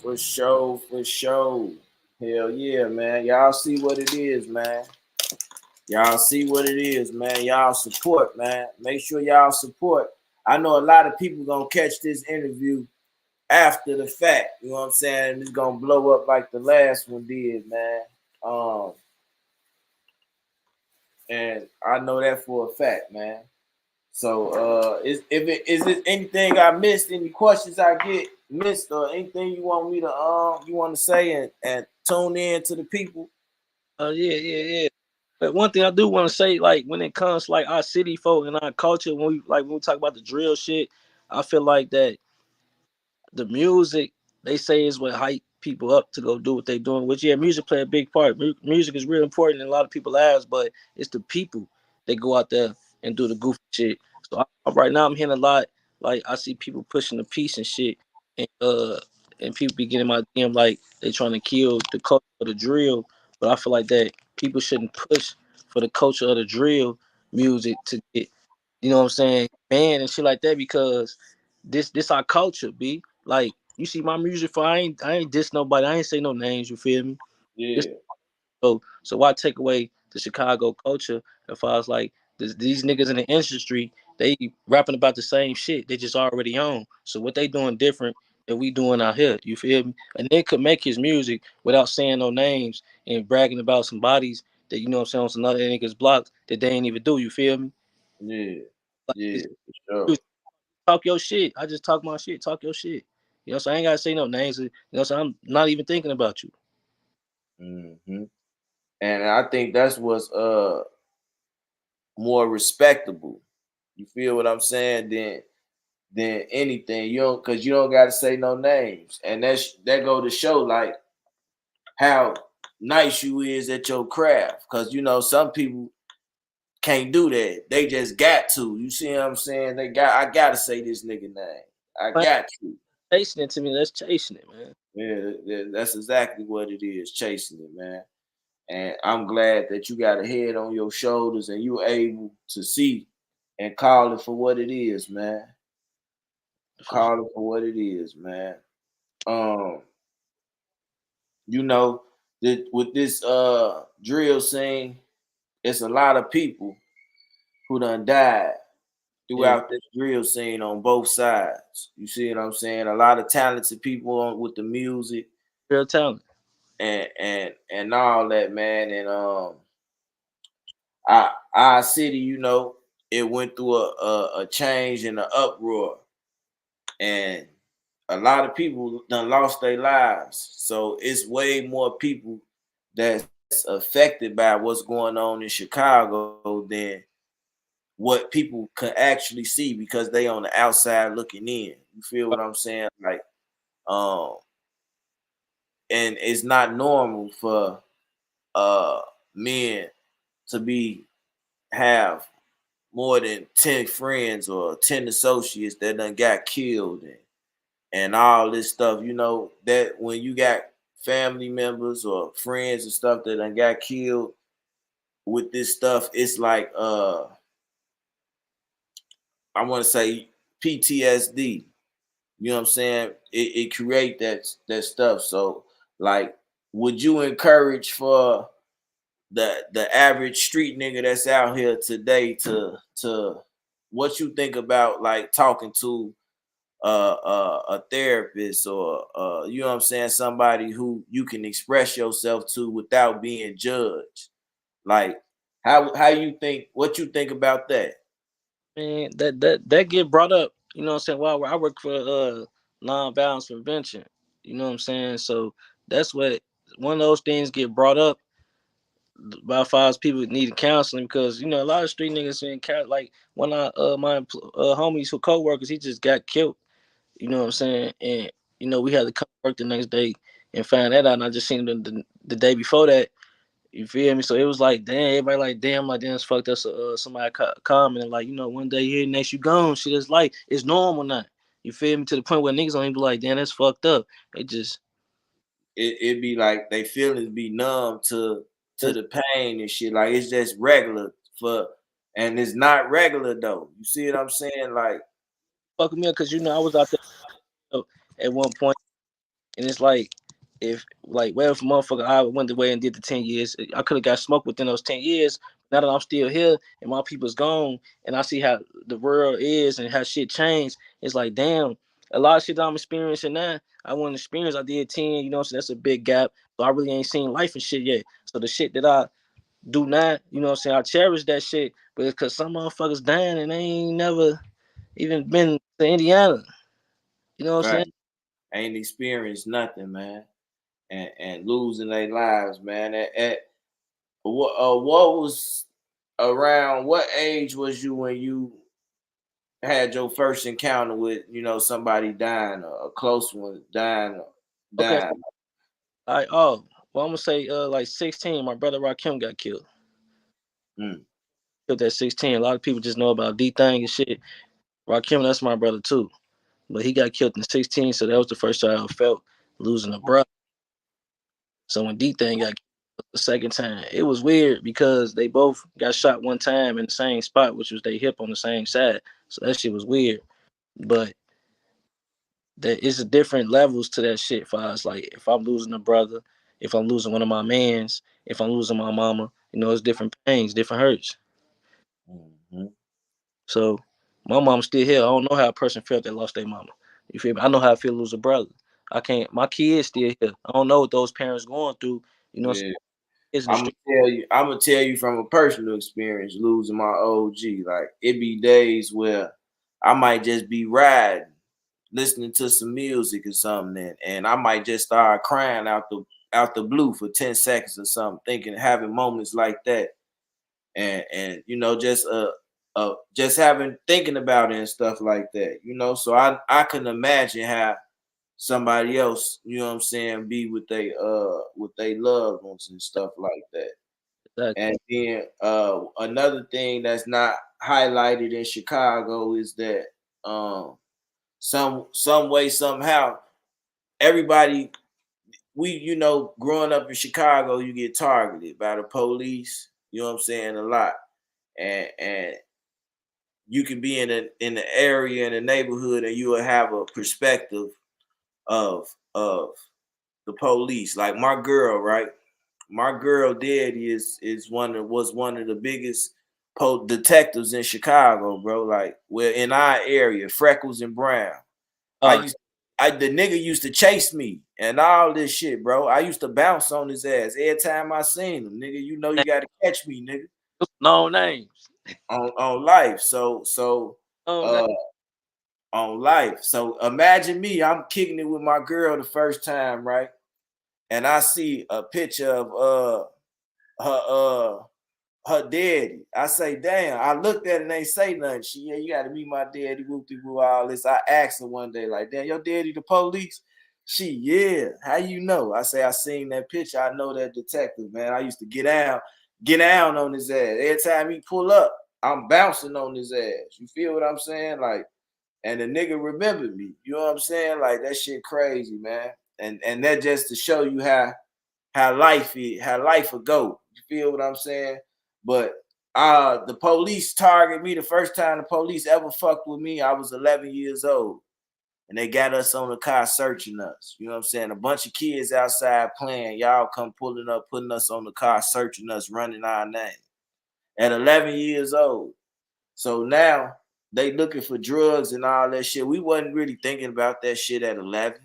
For sure, for sure. Hell yeah, man. Y'all see what it is, man. Y'all see what it is, man. Y'all support, man. Make sure y'all support. I know a lot of people gonna catch this interview after the fact. You know what I'm saying? It's gonna blow up like the last one did, man. And I know that for a fact, man. So is it anything I missed, any questions I get missed, or anything you want me to say and tune in to the people? Yeah. But one thing I do want to say, like when it comes to, like our city folk and our culture, when we talk about the drill shit, I feel like that the music they say is what hype people up to go do what they doing. Which music play a big part. Music is real important in a lot of people's lives, but it's the people that go out there and do the goofy shit. So right now I'm hearing a lot. Like I see people pushing the peace and shit, and people be getting my DM like they trying to kill the culture of the drill. But I feel like that people shouldn't push for the culture of the drill music to get, you know what I'm saying, banned and shit like that, because this our culture, B. Like you see my music for I ain't diss nobody. I ain't say no names. You feel me? This, Yeah, so why take away the Chicago culture if I was like these niggas in the industry, they rapping about the same shit they just already own. So what they doing different than we doing out here? You feel me? And they could make his music without saying no names and bragging about some bodies that, you know what I'm saying, on some other niggas blocks that they ain't even do. You feel me? yeah, Like, yeah, for sure. talk your shit. I just talk my shit. Talk your shit. You know, so I ain't gotta say no names. You know, so I'm not even thinking about you. Hmm. And I think that's what's more respectable. You feel what I'm saying? Than anything. You don't, because you don't got to say no names, and that go to show like how nice you is at your craft. Because you know some people can't do that. They just got to. You see what I'm saying? I gotta say this nigga name. I Man, got to. chasing it to me. Let's chasing it, man. Yeah, that's exactly what it is, chasing it, man. And I'm glad that you got a head on your shoulders and you're able to see and call it for what it is, man. Call it for what it is, man. Um, you know, that with this drill scene, it's a lot of people who done died Yeah, throughout this drill scene on both sides. You see what I'm saying? A lot of talented people with the music real talent. and all that, man. And our city, you know, it went through a change and an uproar, and a lot of people done lost their lives. So it's way more people that's affected by what's going on in Chicago than what people can actually see because they on the outside looking in. You feel what I'm saying? Like, um, and it's not normal for men to have more than 10 friends or 10 associates that done got killed and all this stuff. You know, that when you got family members or friends and stuff that done got killed with this stuff, it's like I want to say PTSD. You know what I'm saying? It create that stuff. So like, would you encourage for the average street nigga that's out here today to what you think about like talking to a therapist or you know what I'm saying, somebody who you can express yourself to without being judged? Like how you think, what you think about that? Man, that get brought up. You know what I'm saying? Well, I work for nonviolence prevention. You know what I'm saying? So that's what one of those things get brought up by far as people needing counseling, because you know a lot of street niggas in like one of my homies who co-workers, he just got killed. You know what I'm saying? And you know we had to come to work the next day and find that out. And I just seen the day before that. You feel me? So it was like, damn, everybody like, damn, like, damn, it's fucked up. So somebody commented, like, you know, one day here, next you gone. Shit is like, it's normal now. You feel me? To the point where niggas don't even be like, damn, that's fucked up. It just, It be like they feelings be numb to the pain and shit. Like it's just regular for, and it's not regular though. You see what I'm saying? Like fucking me up, because, you know, I was out there at one point. And it's like, if like, well, if a motherfucker I went away and did the 10 years, I could have got smoked within those 10 years. Now that I'm still here and my people's gone, and I see how the world is and how shit changed, it's like, damn, a lot of shit that I'm experiencing now, I want to experience. I did 10, you know, so that's a big gap. So I really ain't seen life and shit yet. So the shit that I do not, you know what I'm saying, I cherish that shit, but it's because some motherfuckers dying and they ain't never even been to Indiana. You know what I'm right, saying? ain't experienced nothing, man, and losing their lives, man. At what was around what age was you when you had your first encounter with, you know, somebody dying or a close one Okay. dying? Well, I'm gonna say like 16. My brother Rakim got killed. Mm. Killed at 16. A lot of people just know about D Thing and shit. Rakim, that's my brother too, but he got killed in 16. So that was the first time I felt losing a brother. So when D Thing got killed the second time, it was weird because they both got shot one time in the same spot, which was their hip on the same side. So that shit was weird. But there is different levels to that shit for us. Like if I'm losing a brother, if I'm losing one of my mans, if I'm losing my mama, you know, it's different pains, different hurts. Mm-hmm. So my mom's still here. I don't know how a person felt that lost their mama. You feel me? I know how I feel to lose a brother. I can't. My kid's still here. I don't know what those parents going through. You know, Yeah. kids in the street. I'm gonna tell you from a personal experience losing my OG. Like it be days where I might just be riding, listening to some music or something, and I might just start crying out the blue for 10 seconds or something, thinking, having moments like that, and you know, just having, thinking about it and stuff like that, you know. So I can imagine how somebody else, you know what I'm saying, be with they loved ones and stuff like that. Exactly. And then another thing that's not highlighted in Chicago is that some way, somehow, everybody, we, you know, growing up in Chicago, you get targeted by the police, you know what I'm saying, a lot. And you can be in the area, in the neighborhood, and you will have a perspective of the police. Like my girl, right? My girl daddy was one of the biggest detectives in Chicago, bro. Like we're in our area, Freckles and Brown. I Uh, used the nigga used to chase me and all this shit, bro. I used to bounce on his ass every time I seen him. Nigga, you know you gotta catch me, nigga. no names. On life. No names. Uh on life. So imagine me, I'm kicking it with my girl the first time, right? And I see a picture of her her daddy. I say, damn. I looked at it and ain't say nothing. Yeah, you gotta meet my daddy, whoop de woo, all this. I asked her one day, like, damn, your daddy the police? Yeah. How you know? I say I seen that picture. I know that detective, man. I used to get down on his ass. Every time he pull up, I'm bouncing on his ass. You feel what I'm saying? Like, and the nigga remembered me. You know what I'm saying? Like that shit crazy, man. And that just to show you how life will go. You feel what I'm saying? But the police targeted me the first time the police ever fucked with me. I was 11 years old. And they got us on the car searching us. You know what I'm saying? A bunch of kids outside playing. Y'all come pulling up, putting us on the car, searching us, running our name. At 11 years old. So now they looking for drugs and all that shit. We wasn't really thinking about that shit at 11.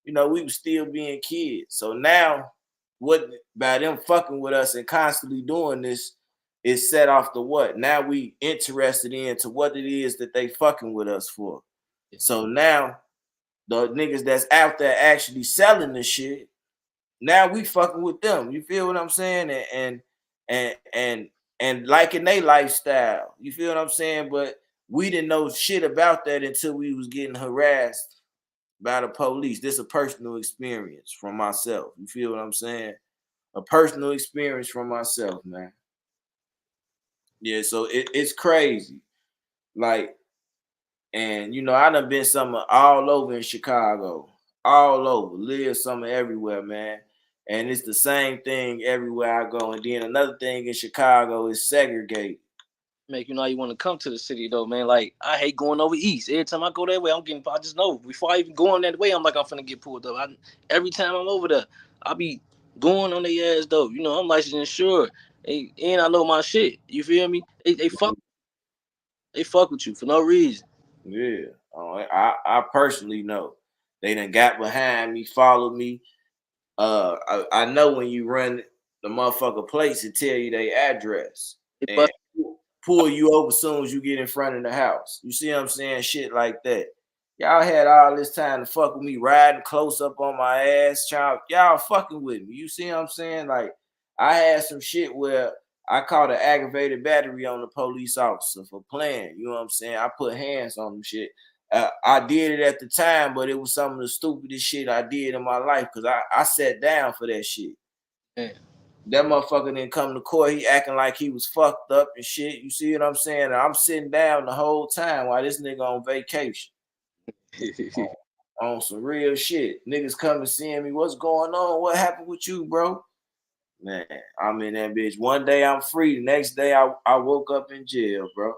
You know, we was still being kids. So now, what by them fucking with us and constantly doing this is set off the what? Now we interested into what it is that they fucking with us for. So now the niggas that's out there actually selling the shit, now we fucking with them. You feel what I'm saying? And liking their lifestyle. You feel what I'm saying? But we didn't know shit about that until we was getting harassed by the police. This is a personal experience from myself. You feel what I'm saying? A personal experience from myself, man. Yeah, so it's crazy. Like, and you know, I done been summer all over in Chicago, all over, live summer everywhere, man. And it's the same thing everywhere I go. And then another thing in Chicago is segregated. Make you know you want to come to the city though, man. Like I hate going over east. Every time I go that way, I just know before I even go on that way, I'm like I'm finna get pulled up. Every time I'm over there, I be going on their ass though. You know, I'm licensed insured. And I know my shit. You feel me? They fuck with you for no reason. Yeah. I personally know. They done got behind me, followed me. I know when you run the motherfucker place and tell you their address. And pull you over as soon as you get in front of the house. You see what I'm saying? Shit like that. Y'all had all this time to fuck with me, riding close up on my ass. Y'all fucking with me. You see what I'm saying? Like, I had some shit where I caught an aggravated battery on the police officer for playing. You know what I'm saying? I put hands on them shit. I did it at the time, but it was some of the stupidest shit I did in my life because I sat down for that shit. Man. That motherfucker didn't come to court. He acting like he was fucked up and shit. You see what I'm saying? And I'm sitting down the whole time while this nigga on vacation. on some real shit. Niggas coming seeing me. What's going on? What happened with you, bro? Man, I'm in that bitch. One day I'm free. The next day I woke up in jail, bro.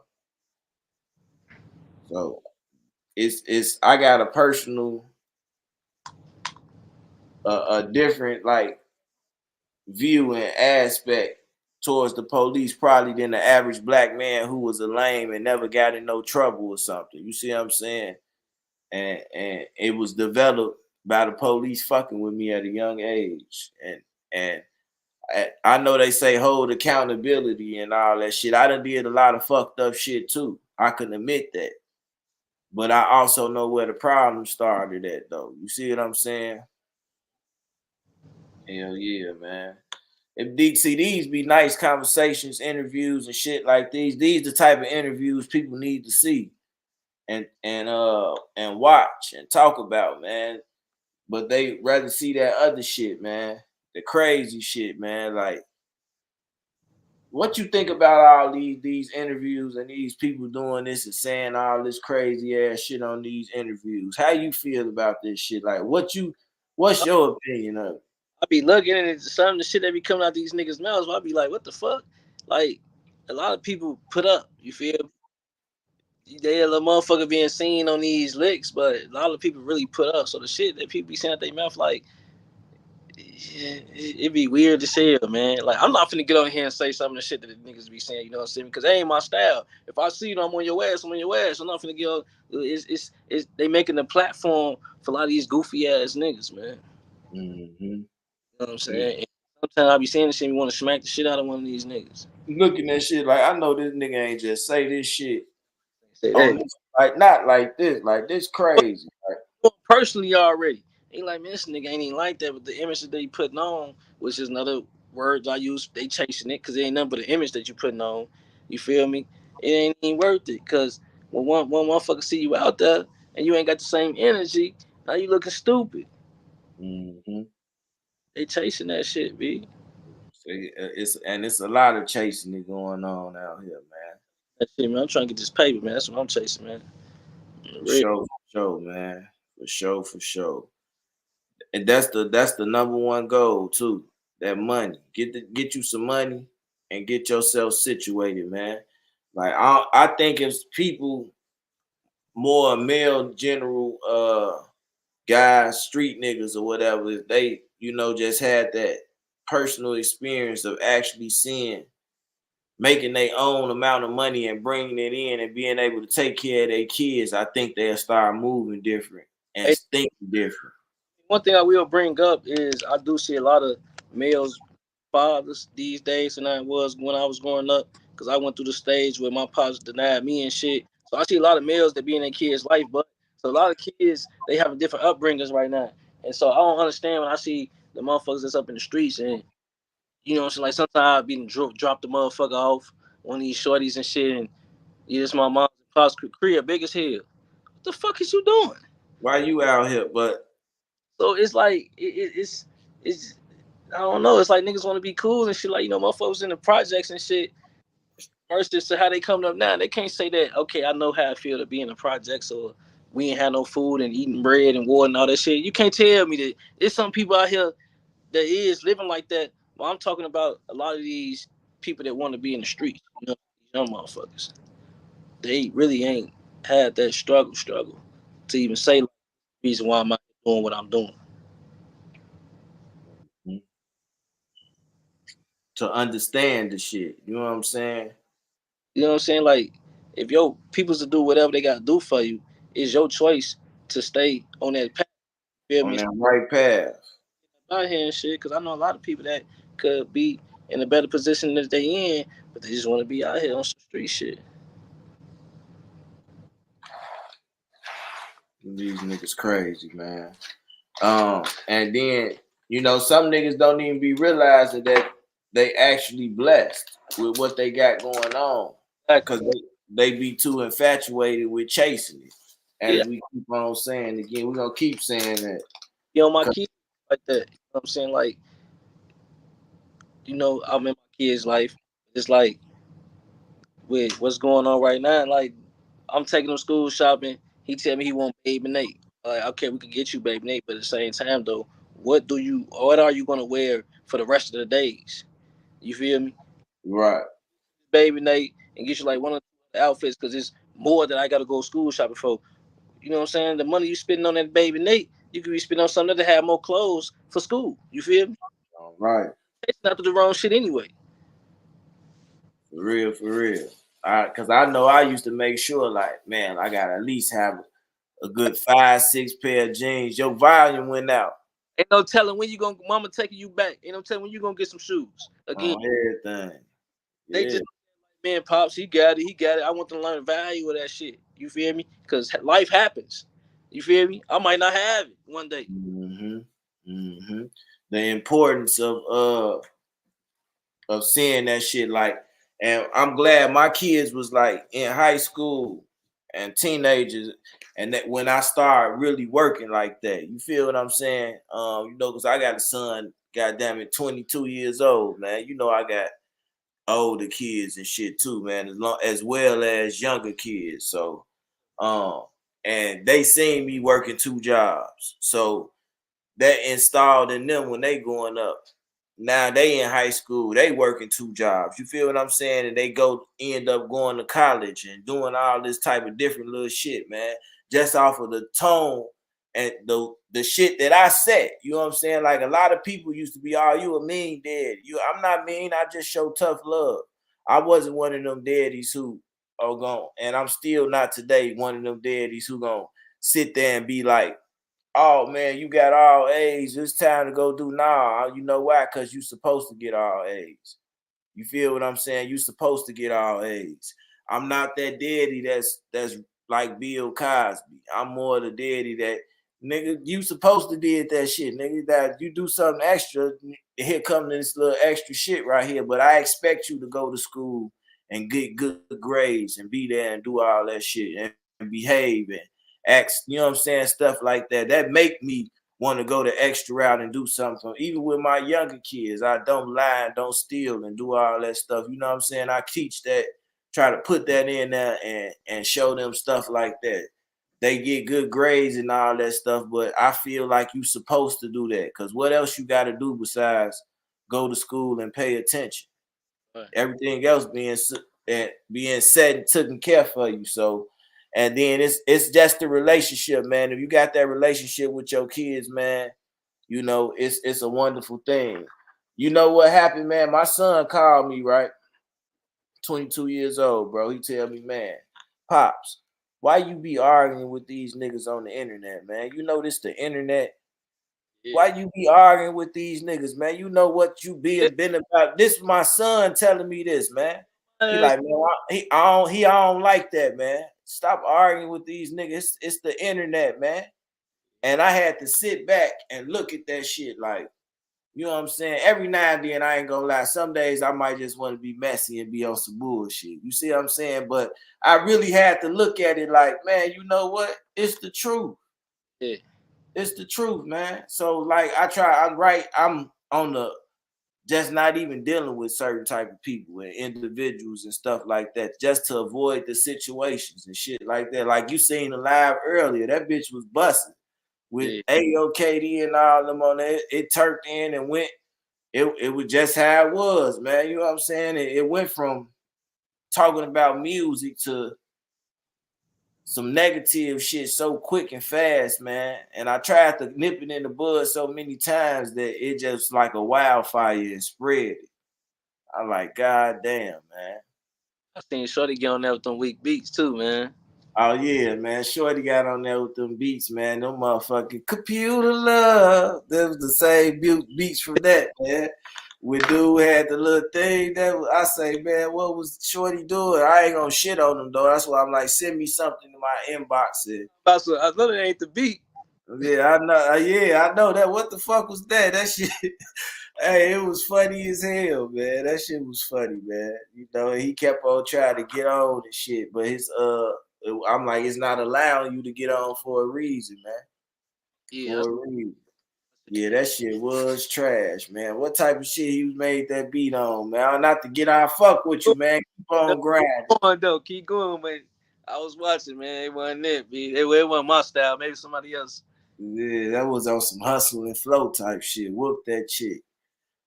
So it's I got a personal a different like view and aspect towards the police probably than the average black man who was a lame and never got in no trouble or something. You see what I'm saying? And it was developed by the police fucking with me at a young age. And I know they say hold accountability and all that shit. I done did a lot of fucked up shit too. I can admit that. But I also know where the problem started at though. You see what I'm saying? Hell yeah, man. These be nice conversations, interviews, and shit like these. These the type of interviews people need to see and watch and talk about, man. But they rather see that other shit, man. The crazy shit, man. Like, what you think about all these interviews and these people doing this and saying all this crazy ass shit on these interviews? How you feel about this shit? Like, what's your opinion of it? I be looking at some of the shit that be coming out these niggas' mouths. I be like, what the fuck? Like, a lot of people put up. You feel? They a little motherfucker being seen on these licks, but a lot of people really put up. So the shit that people be saying out their mouth, like, it be weird to say it, man. Like, I'm not finna get on here and say some of the shit that the niggas be saying, you know what I'm saying? Because that ain't my style. If I see you, I'm on your ass, I'm on your ass. I'm not finna get on. It's they making a platform for a lot of these goofy ass niggas, man. Mm-hmm. You know what I'm saying? And sometimes I be saying this shit, me want to smack the shit out of one of these niggas. Looking at shit like I know this nigga ain't just say this shit Say on that. this, like not like this crazy. Like, Personally already. Ain't like, man, this nigga ain't even like that, but the image that they putting on, which is another word I use, they chasing it, because it ain't nothing but the image that you putting on. You feel me? It ain't even worth it, because when one motherfucker see you out there and you ain't got the same energy, now you looking stupid. Mm-hmm. They chasing that shit, B. See, it's a lot of chasing it going on out here, man. That shit, man. I'm trying to get this paper, man. That's what I'm chasing, man. For Real. sure, man. For sure. And that's the number one goal too. That money. Get you some money and get yourself situated, man. Like I think if people more male general guys, street niggas or whatever, if they, just had that personal experience of actually seeing making their own amount of money and bringing it in and being able to take care of their kids, I think they'll start moving different and Hey, thinking different. one thing I will bring up is I do see a lot of males fathers these days than I was when I was growing up because I went through the stage where my pops denied me and shit. So I see a lot of males that be in their kids' life, but so a lot of kids they have different upbringings right now, and so I don't understand when I see the motherfuckers that's up in the streets and what I'm saying. Like sometimes I be drop the motherfucker off one of these shorties and shit, and this my mom's pops crib big as hell. What the fuck is you doing? Why you out here? But So it's like it's I don't know. It's like niggas want to be cool and shit. Like motherfuckers in the projects and shit. Versus to how they coming up now, they can't say that. Okay, I know how I feel to be in the projects, or we ain't had no food and eating bread and water and all that shit. You can't tell me that there's some people out here that is living like that. Well, I'm talking about a lot of these people that want to be in the streets. Young motherfuckers. They really ain't had that struggle to even say like, the reason why I'm out doing what I'm doing. to understand the shit, you know what I'm saying? You know what I'm saying? Like, if your people's to do whatever they gotta do for you, it's your choice to stay on that path. You feel On me? that right path. Out here and shit, because I know a lot of people that could be in a better position that they in, but they just want to be out here on some street shit. These niggas crazy, man. And then some niggas don't even be realizing that they actually blessed with what they got going on Exactly. because they be too infatuated with chasing it. Yeah, As we keep on saying again, we're gonna keep saying that. be on my kids like that. You know what I'm saying? Like, I'm in my kids' life. It's like with what's going on right now, like I'm taking them school shopping. He tell me he want Baby Nate. Like, okay, we can get you Baby Nate, but at the same time though, what are you gonna wear for the rest of the days? You feel me? Right. Baby Nate and get you like one of the outfits because it's more that I gotta go school shopping for. You know what I'm saying? The money you spending on that Baby Nate, you could be spending on something to have more clothes for school. You feel me? All right. It's not the wrong shit anyway. For real, for real. Cause I know I used to make sure, like, man, I gotta at least have a good 5, 6 pair of jeans. Your volume went out Ain't no telling when you gonna mama taking you back. Ain't no telling when you gonna get some shoes. Again, on everything. they Yeah. just man, pops, he got it, he got it. I want to learn the value of that shit. You feel me? Because life happens. You feel me? I might not have it one day. Mm-hmm. Mm-hmm. The importance of seeing that shit, like, and I'm glad my kids was like in high school and teenagers, and that when I started really working like that, you feel what I'm saying? Because I got a son, goddamn it, 22 years old, man. I got older kids and shit too, man, as well as younger kids. So, um, and they seen me working 2 jobs, so that installed in them when they growing up. Now they in high school, they working 2 jobs. You feel what I'm saying? And they end up going to college and doing all this type of different little shit, man. Just off of the tone and the shit that I set. You know what I'm saying? Like a lot of people used to be, oh, you a mean dad. I'm not mean, I just show tough love. I wasn't one of them daddies who are gone, and I'm still not today one of them daddies who gonna sit there and be like, oh man, you got all A's. It's time to go do nah. You know why? Because you supposed to get all A's. You feel what I'm saying? You supposed to get all A's. I'm not that daddy that's like Bill Cosby. I'm more the daddy that nigga, you supposed to did that shit, nigga. That you do something extra. Here come this little extra shit right here. But I expect you to go to school and get good grades and be there and do all that shit and behave and act, you know what I'm saying? Stuff like that. That make me want to go the extra route and do something. Even with my younger kids, I don't lie and don't steal and do all that stuff. You know what I'm saying? I teach that, try to put that in there and show them stuff like that. They get good grades and all that stuff, but I feel like you're supposed to do that because what else you got to do besides go to school and pay attention? Right. Everything else being set and taken care for you. So, and then it's just the relationship, man. If you got that relationship with your kids, man, you know it's a wonderful thing. You know what happened, man? My son called me, right? 22 years old, bro. He tell me, man, Pops, why you be arguing with these niggas on the internet, man? You know this the internet. Yeah. Why you be arguing with these niggas, man? You know what you been about. This my son telling me this, man. He like, man, I don't like that, man. Stop arguing with these niggas. It's the internet, man. And I had to sit back and look at that shit like, you know what I'm saying? Every now and then, I ain't gonna lie. Some days I might just want to be messy and be on some bullshit. You see what I'm saying? But I really had to look at it like, man, you know what? It's the truth. Yeah. It's the truth, man. So like I'm on the just not even dealing with certain type of people and individuals and stuff like that, just to avoid the situations and shit like that. Like you seen the live earlier, that bitch was busting with AOKD and all them on there. It turned in and went. It was just how it was, man. You know what I'm saying? It went from talking about music to some negative shit so quick and fast, man. And I tried to nip it in the bud so many times that it just like a wildfire and spread. I'm like, God damn, man. I seen Shorty get on there with them weak beats too, man. Oh yeah, man. Shorty got on there with them beats, man. Them motherfucking computer love. That was the same beats from that, man. When dude had the little thing I say, man, what was Shorty doing? I ain't gonna shit on him though. That's why I'm like, send me something in my inbox. I know that ain't the beat. Yeah, I know. Yeah, I know that. What the fuck was that? That shit. Hey, it was funny as hell, man. That shit was funny, man. You know, he kept on trying to get on and shit, but I'm like, it's not allowing you to get on for a reason, man. Yeah. For a reason. Yeah, that shit was trash, man. What type of shit he made that beat on, man? Not to get on fuck with you, man. Keep on grinding. Keep going, though. Keep going, man. I was watching, man. It wasn't it, B. It wasn't my style. Maybe somebody else. Yeah, that was on some hustle and flow type shit. Whoop that chick.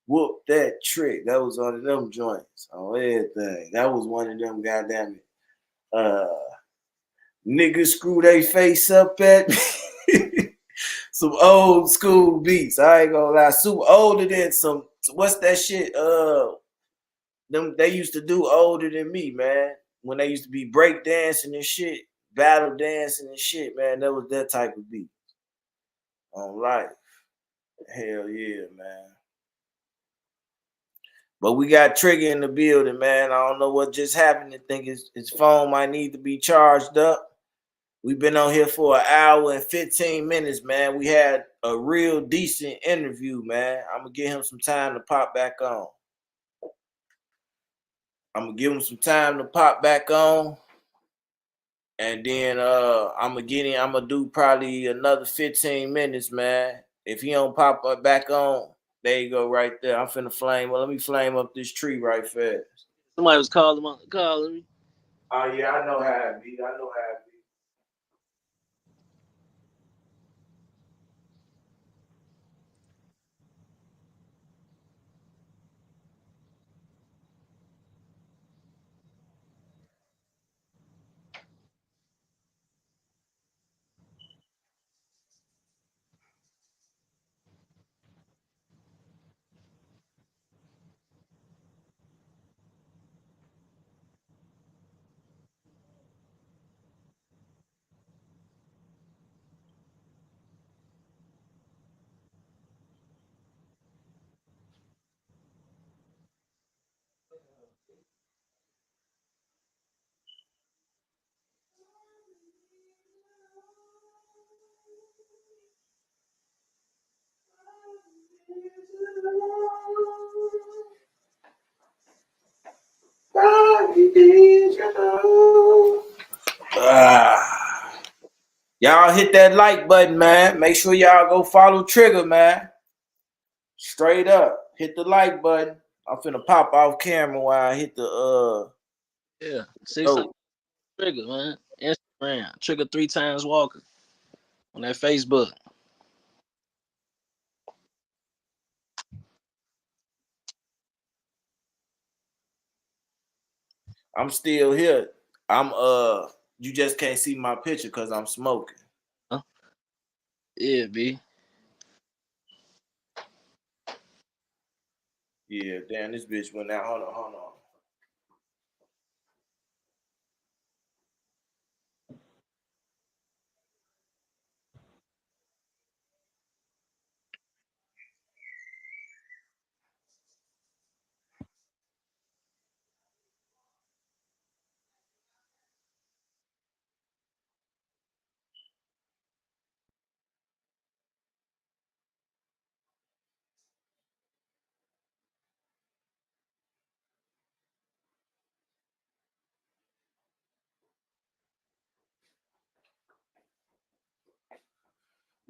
Whoop that trick. That was one of them joints on everything. That was one of them, goddamn it. Niggas screw they face up at me. Some old school beats. I ain't gonna lie. Super older than some. What's that shit? Them they used to do older than me, man. When they used to be break dancing and shit, battle dancing and shit, man. That was that type of beat. On life. Hell yeah, man. But we got Trigga in the building, man. I don't know what just happened. I think his phone might need to be charged up. We've been on here for an hour and 15 minutes, man. We had a real decent interview, man. I'm going to give him some time to pop back on. I'm going to And then I'm gonna do probably another 15 minutes, man. If he don't pop up back on, there you go right there. I'm finna flame. Well, let me flame up this tree right fast. Somebody was calling me. Oh yeah, I know how it be. Ah. Y'all hit that like button, man. Make sure y'all go follow Trigga, man. Straight up. Hit the like button. I'm finna pop off camera while I hit the Yeah. 6 times oh. Trigga, man. Instagram. Trigga 3 times Walker. On that Facebook. I'm still here. I'm you just can't see my picture because I'm smoking. Huh? Yeah, B. Yeah, damn, this bitch went out. Hold on.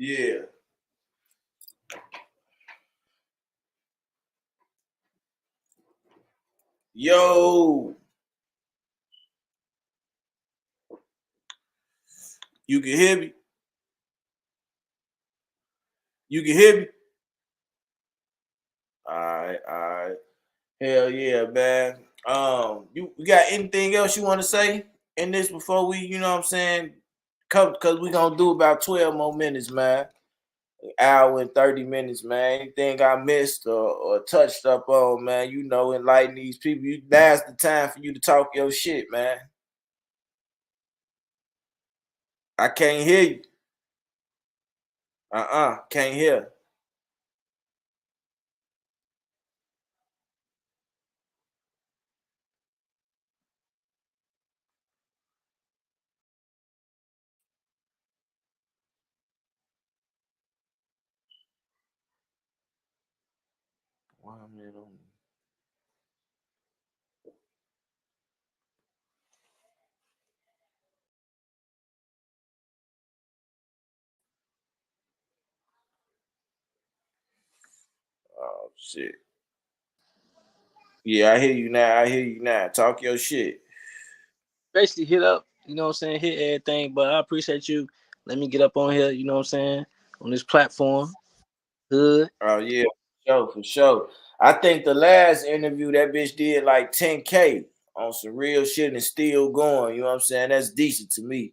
Yeah. Yo, you can hear me? You can hear me? All right. Hell yeah, man. You got anything else you want to say in this before we, you know what I'm saying? Come, cause we gonna do about 12 more minutes, man. An hour and 30 minutes, man. Anything I missed or touched up on, man, you know, enlighten these people. Now's the time for you to talk your shit, man. I can't hear you. Can't hear. Oh shit. Yeah, I hear you now. Talk your shit. Basically hit up, you know what I'm saying, hit everything. But I appreciate you. Let me get up on here, you know what I'm saying, on this platform. Hood. Oh yeah, for sure. I think the last interview that bitch did like 10K on some real shit and still going. You know what I'm saying? That's decent to me.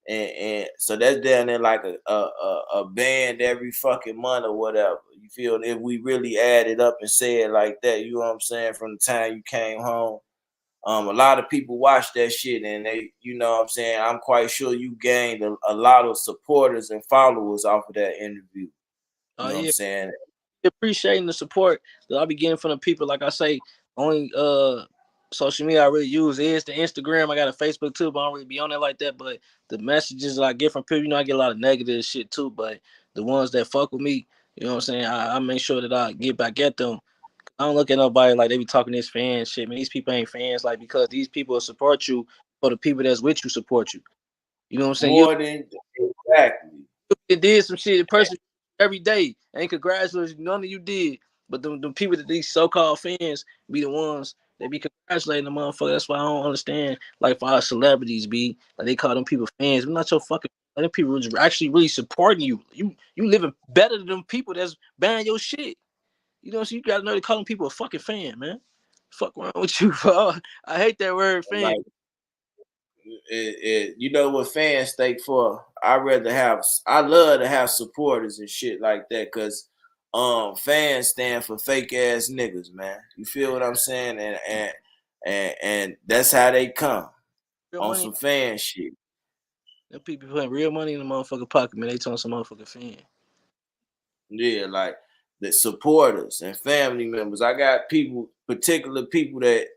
And so that's down there like a band every fucking month or whatever. You feel if we really add it up and say it like that, you know what I'm saying, from the time you came home. A lot of people watch that shit and they, you know what I'm saying, I'm quite sure you gained a lot of supporters and followers off of that interview. You Oh know what I'm yeah. saying? Appreciating the support that I be getting from the people. Like I say, only social media I really use is the Instagram. I got a Facebook too, but I don't really be on it like that. But the messages that I get from people, you know, I get a lot of negative shit too. But the ones that fuck with me, you know what I'm saying, I make sure that I get back at them. I don't look at nobody like they be talking this fan shit. Man, these people ain't fans, like, because these people support you for the people that's with you support you. You know what I'm saying? More than exactly. You did some shit in person every day. Ain't congratulations, none of you did. But the people that these so-called fans be the ones that be congratulating the motherfucker. That's why I don't understand. Like, for our celebrities, be like, they call them people fans. We're not your fucking. Like, them people actually really supporting you. You living better than them people that's buying your shit. You know, so you gotta know to call them people a fucking fan, man. Fuck wrong with you, bro? I hate that word fan. Like you know what fans stake for? I love to have supporters and shit like that because fans stand for fake ass niggas, man. You feel what I'm saying? And that's how they come Real on money. some fan shit. Them people putting real money in the motherfucker pocket, man. They talking some motherfucking fan. Yeah, like the supporters and family members. I got particular people that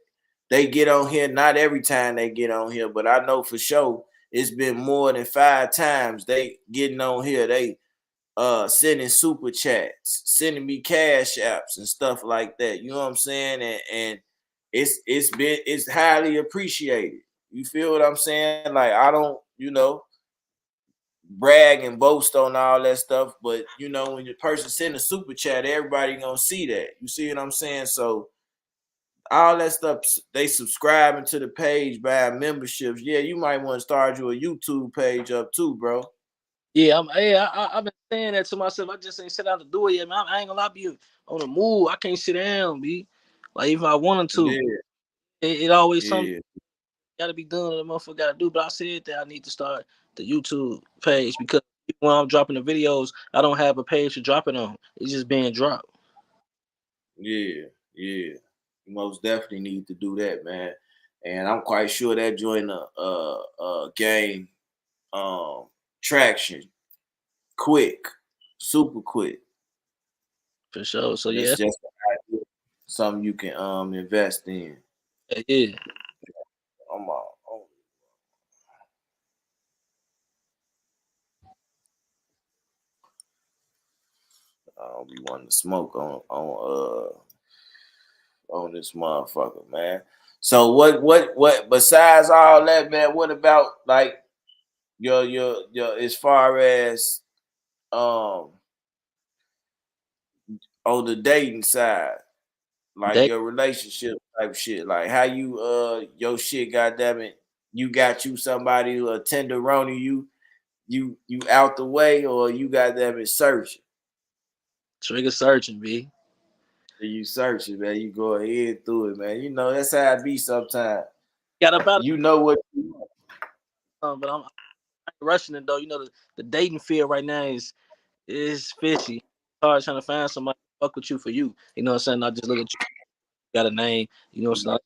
they get on here. Not every time they get on here, but I know for sure it's been more than 5 times they getting on here. They sending super chats, sending me cash apps and stuff like that. You know what I'm saying? And it's highly appreciated. You feel what I'm saying? Like I don't, you know, brag and boast on all that stuff, but you know, when the person send a super chat, everybody gonna see that. You see what I'm saying? So all that stuff, they subscribing to the page, buying memberships. Yeah, you might want to start you a YouTube page up too, bro. Yeah, I've been saying that to myself. I just ain't sit down to do it yet, man. I ain't gonna lie, be on the move. I can't sit down, B. Like even if I wanted to, Yeah, it always something yeah, gotta be done that the motherfucker gotta do. But I said that I need to start the YouTube page because when I'm dropping the videos, I don't have a page to drop it on. It's just being dropped. yeah, yeah. You most definitely need to do that, man. And I'm quite sure that join game traction quick, super quick. For sure. So yeah, That's just something you can invest in. yeah. I'm I don't be wanting to smoke on this motherfucker, man. So what besides all that, man, what about like your as far as um on the dating side, like They your relationship type shit, like how you your shit, goddamn it, you got you somebody who a tenderoni, you out the way, or you goddamn it searching. Trigga searching, B. You searching, man. You go ahead through it, man. You know that's how it be sometimes. Got about You know what you want. but I'm rushing it though. You know the dating field right now is fishy. It's hard trying to find somebody to fuck with you for you. You know what I'm saying? Not just look at you, got a name. You know what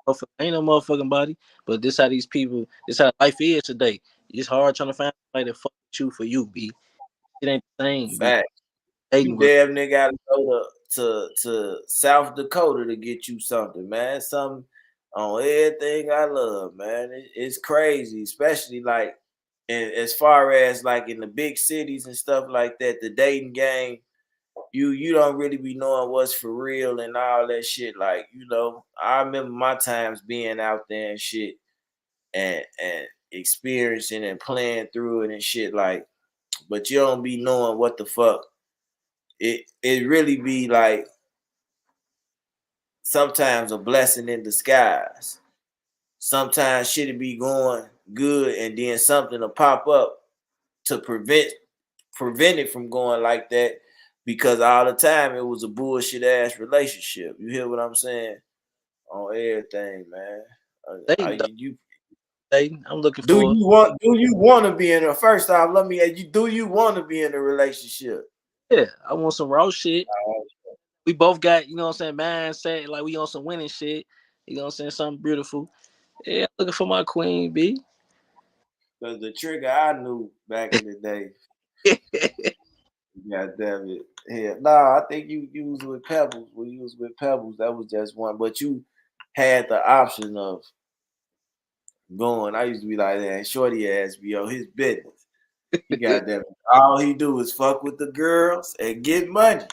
I'm saying? Ain't no motherfucking body. But this how these people, this how life is today. It's hard trying to find somebody to fuck with you for you, B. It ain't the same, B. Fact. You Dating world. damn near gotta go to South Dakota to get you something, man. Something on everything I love, man. It's crazy, especially like and as far as like in the big cities and stuff like that, the dating game, you don't really be knowing what's for real and all that shit. Like, you know, I remember my times being out there and shit and experiencing and playing through it and shit like, but you don't be knowing what the fuck. It really be like sometimes a blessing in disguise. Sometimes shit'll be going good and then something will pop up to prevent it from going like that, because all the time it was a bullshit ass relationship. You hear what I'm saying? On everything, man. Dating, dating. I'm looking Do for. you want to be in a first off? Let me ask you. Do you want to be in a relationship? Yeah, I want some raw shit. We both got, you know what I'm saying, mindset, like we on some winning shit. You know what I'm saying? Something beautiful. Yeah, looking for my queen, B. Because the Trigga I knew back in the day. God damn it. Yeah. Nah, I think you was with Pebbles. When you was with Pebbles, that was just one. But you had the option of going. I used to be like that. Shorty ass be on his business. He got that. All he do is fuck with the girls and get money.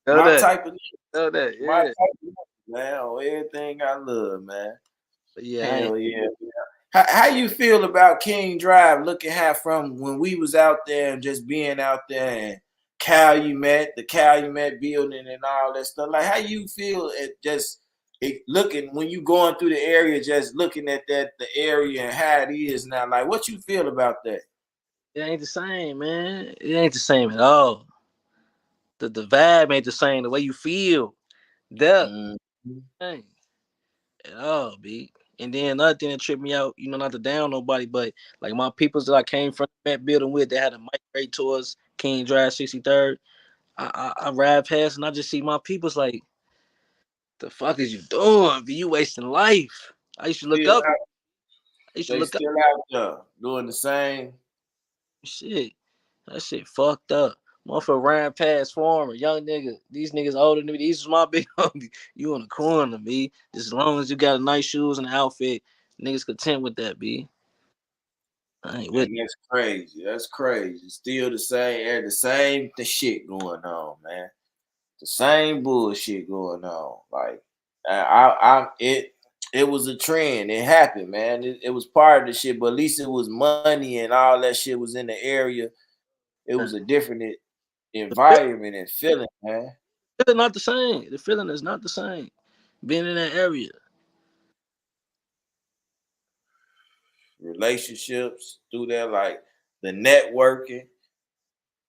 Know My that. type of Know that. my Yeah. type of man. On everything I love, man. But yeah, I ain't. Hell yeah. How you feel about King Drive? Looking how from when we was out there and just being out there and the Calumet building and all that stuff. Like how you feel at just looking when you going through the area, just looking at the area and how it is now. Like what you feel about that? It ain't the same, man. It ain't the same at all. The vibe ain't the same. The way you feel, that Mm. ain't at all, B. And then another thing that tripped me out, you know, not to down nobody, but like my peoples that I came from that building with, they had a migrate towards King Drive 63rd. I ride past and I just see my peoples like, the fuck is you doing? B? You wasting life. I used to look Still up. out, I used to they look up. still out there doing the same. Shit. That shit fucked up. Motherfucker ran past farmer, young nigga. These niggas older than me. These was my big homie. You on the corner, B. Just as long as you got nice shoes and an outfit, niggas content with that, B. I ain't with And that's crazy. That's crazy. Still the shit going on, man. The same bullshit going on. Like I it it was a trend. It happened, man. It was part of the shit, but at least it was money and all that shit was in the area. It was a different environment and feeling, man. It's not the same. The feeling is not the same. Being in that area. Relationships through there, like the networking,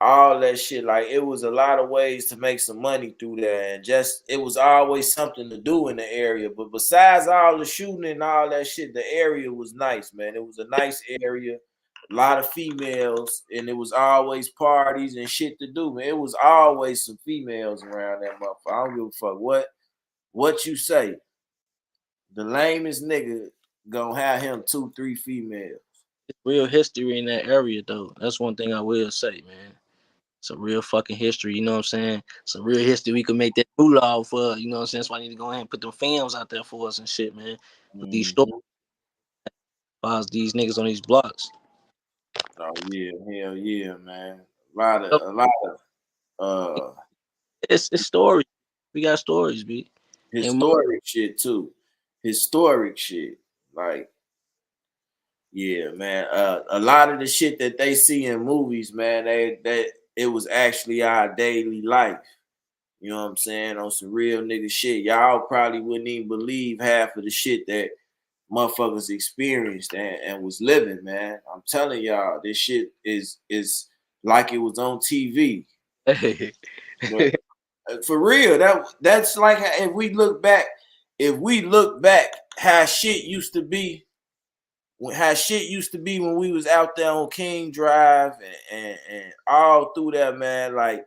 all that shit. Like it was a lot of ways to make some money through there, and just it was always something to do in the area. But besides all the shooting and all that shit, the area was nice, man. It was a nice area, a lot of females, and it was always parties and shit to do, man. It was always some females around that motherfucker. I don't give a fuck what you say. The lamest nigga gonna have him 2-3 females. It's real history in that area, though. That's one thing I will say, man. It's a real fucking history, you know what I'm saying? It's a real history we could make that moolah for, you know what I'm saying? That's why I need to go ahead and put them films out there for us and shit, man. Put these stories Mhm. about these niggas on these blocks. Oh yeah, hell yeah, man. A lot of It's stories. We got stories, B. And historic shit too. Historic shit. Like, yeah, man. A lot of the shit that they see in movies, man, that it was actually our daily life. You know what I'm saying? On some real nigga shit. Y'all probably wouldn't even believe half of the shit that motherfuckers experienced and was living, man. I'm telling y'all, this shit is like it was on TV. But for real, that's like if we look back how shit used to be, when we was out there on King Drive and all through that, man. Like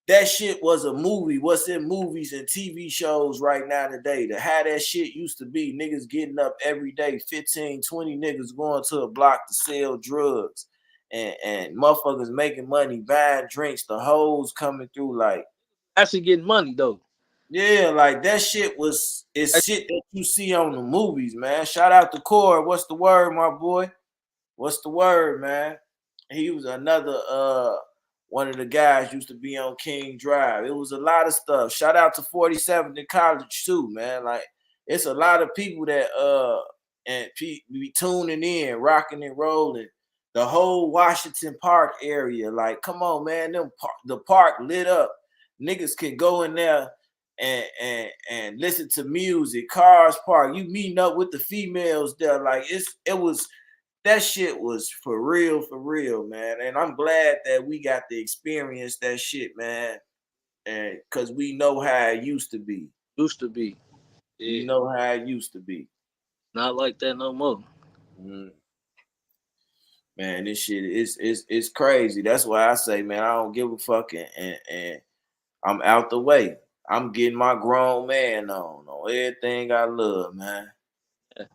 that shit was a movie. What's in movies and TV shows right now today? To how that shit used to be. Niggas getting up every day, 15, 20 niggas going to a block to sell drugs. And motherfuckers making money, buying drinks, the hoes coming through like, actually getting money, though. yeah, like that shit it's shit that you see on the movies, man. Shout out to Core. What's the word, my boy? What's the word, man? He was another one of the guys used to be on King Drive. It was a lot of stuff. Shout out to 47th in college too, man. Like it's a lot of people that and be tuning in, rocking and rolling. The whole Washington Park area, like, come on, man. The park lit up. Niggas can go in there and listen to music. Cars park. You meeting up with the females there. Like it was that shit was for real, man. And I'm glad that we got to experience that shit, man. And cause we know how it used to be. Used to be. We Yeah. know how it used to be. Not like that no more. Mhm. Man, this shit is crazy. That's why I say, man, I don't give a fuck and I'm out the way. I'm getting my grown man on everything I love, man. Yeah.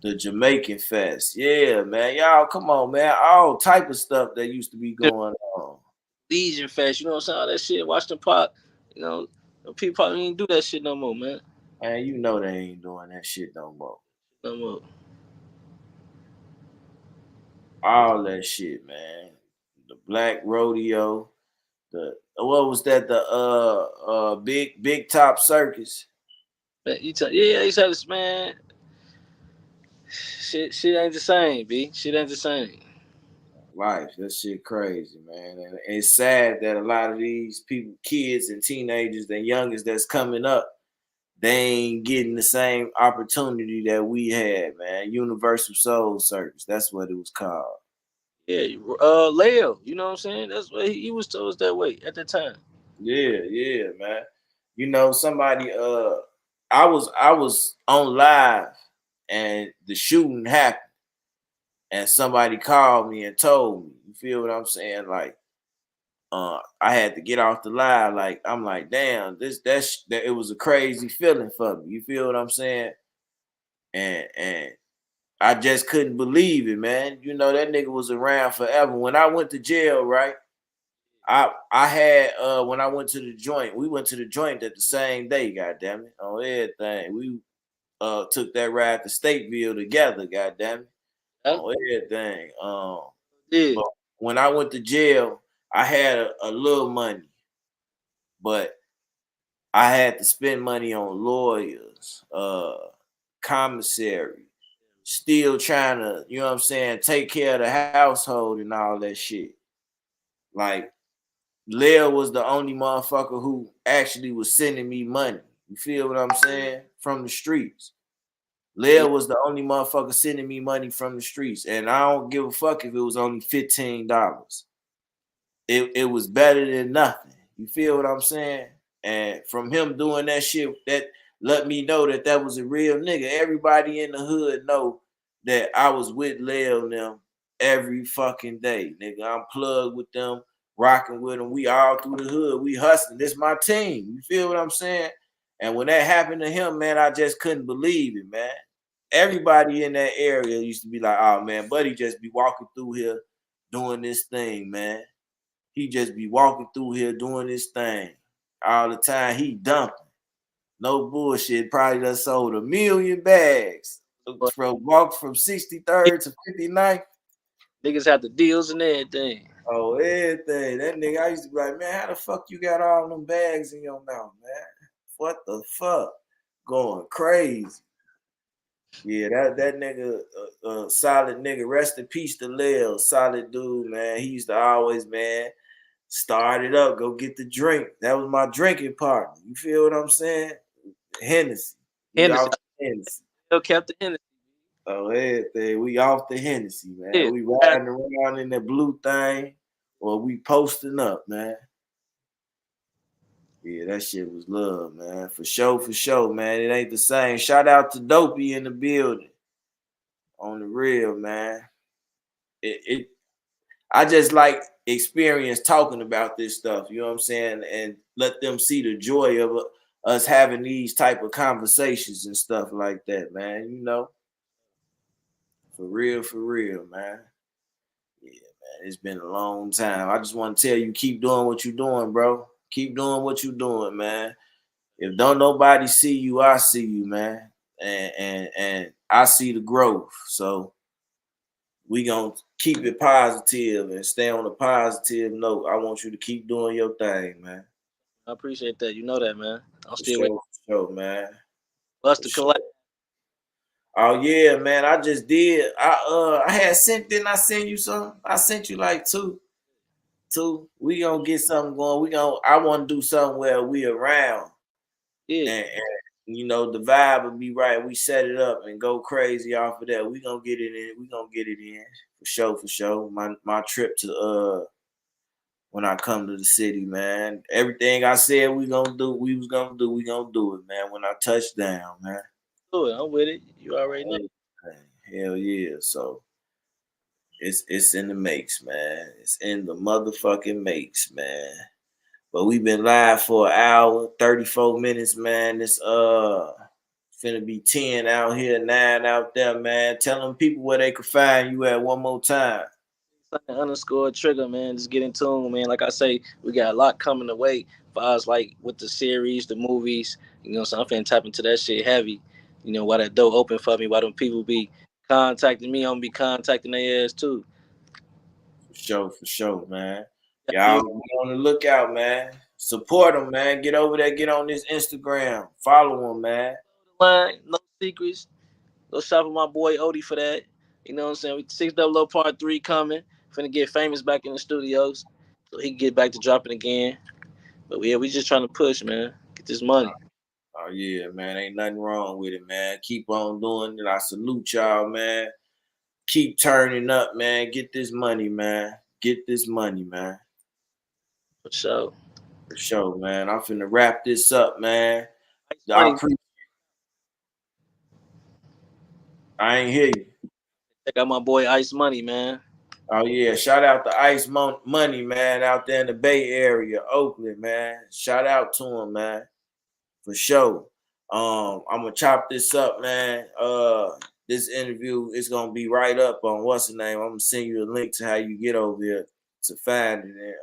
The Jamaican Fest. Yeah, man. Y'all, come on, man. All type of stuff that used to be going on. Legion Fest, you know what I'm saying? All that shit, Washington Park, you know, people probably ain't do that shit no more, man. Man, you know they ain't doing that shit no more. No more. All that shit, man. The Black Rodeo, the what was that? The big top circus. Man, you tell this man, shit ain't the same, B. Shit ain't the same. Life, that shit crazy, man. And it's sad that a lot of these people, kids and teenagers and youngest that's coming up, they ain't getting the same opportunity that we had, man. Universal Soul Circus. That's what it was called. Yeah, Leo, you know what I'm saying? That's what he was told us that way at that time. Yeah, man. You know, somebody I was on live and the shooting happened and somebody called me and told me. You feel what I'm saying? Like I had to get off the live. Like I'm like, damn, that it was a crazy feeling for me. You feel what I'm saying? And I just couldn't believe it, man. You know, that nigga was around forever. When I went to jail, right? I had when I went to the joint, we went to the joint at the same day, goddamn it, on everything. We took that ride to Stateville together, goddamn it, Huh? on everything. Yeah. But when I went to jail, I had a little money, but I had to spend money on lawyers, commissary, still trying to, you know what I'm saying, take care of the household and all that shit. Like, Lil was the only motherfucker who actually was sending me money. You feel what I'm saying? From the streets. Lil was the only motherfucker sending me money from the streets. And I don't give a fuck if it was only $15. It was better than nothing. You feel what I'm saying? And from him doing that shit, that let me know that that was a real nigga. Everybody in the hood know that I was with Lil and them every fucking day, nigga. I'm plugged with them, rocking with them. We all through the hood. We hustling. This my team. You feel what I'm saying? And when that happened to him, man, I just couldn't believe it, man. Everybody in that area used to be like, oh, man, Buddy just be walking through here doing this thing, man. He just be walking through here doing this thing all the time. He dumping. No bullshit. Probably done sold 1 million bags. Walked from 63rd to 59th. Niggas have the deals and everything. Oh, everything. That nigga, I used to be like, man, how the fuck you got all them bags in your mouth, man? What the fuck? Going crazy. Yeah, that nigga, solid nigga. Rest in peace to Lil. Solid dude, man. He used to always, man, start it up, go get the drink. That was my drinking partner. You feel what I'm saying? Hennessy. Hennessy. Still kept the Hennessy. Oh, everything. We off the Hennessy, man. Yeah. We riding around in that blue thing, or we posting up, man. Yeah, that shit was love, man. For sure, man. It ain't the same. Shout out to Dopey in the building. On the real, man. I just like experience talking about this stuff, you know what I'm saying? And let them see the joy of us having these type of conversations and stuff like that, man, you know? For real, man. Yeah, man, it's been a long time. I just want to tell you, keep doing what you're doing, bro. Keep doing what you're doing, man. If don't nobody see you, I see you, man. And I see the growth. So we gonna keep it positive and stay on a positive note. I want you to keep doing your thing, man. I appreciate that. You know that, man. I'm still waiting. For sure, man. Us to collect. Oh yeah, man. I just did. I had sent. Didn't I send you some? I sent you like two. We gonna get something going. I want to do something where we around. Yeah. And you know the vibe will be right. We set it up and go crazy off of that. We gonna get it in. We gonna get it in for sure. My trip to when I come to the city, man. Everything I said we was gonna do, we gonna do it, man. When I touch down, man. Do it. I'm with it. You already know. Hell yeah. So it's in the makes, man. It's in the motherfucking makes, man. But we've been live for 1 hour, 34 minutes, man. It's finna be 10 out here, 9 out there, man. Tell them people where they could find you at one more time. _Trigga, man. Just get in tune, man. Like I say, we got a lot coming away for us, like with the series, the movies. You know, so I'm finna tap into that shit heavy. You know, why that door open for me, why them people be contacting me, I'm gonna be contacting their ass too. For sure, man. Y'all be on the lookout, man. Support them, man. Get over there, get on this Instagram. Follow them, man. No secrets. Go shop with my boy Odie for that. You know what I'm saying? 600 Part 3 coming. Finna get famous back in the studios. So he can get back to dropping again. But yeah, we just trying to push, man. Get this money. Oh yeah, man. Ain't nothing wrong with it, man. Keep on doing it. I salute y'all, man. Keep turning up, man. Get this money, man. Get this money, man. For sure. For sure, man. I'm finna wrap this up, man. I ain't hear you. Check out my boy Ice Money, man. Oh yeah, shout out to Ice Money, man, out there in the Bay Area, Oakland, man. Shout out to him, man. For sure. I'm gonna chop this up, man. This interview is gonna be right up on what's the name. I'm gonna send you a link to how you get over here to find it. And,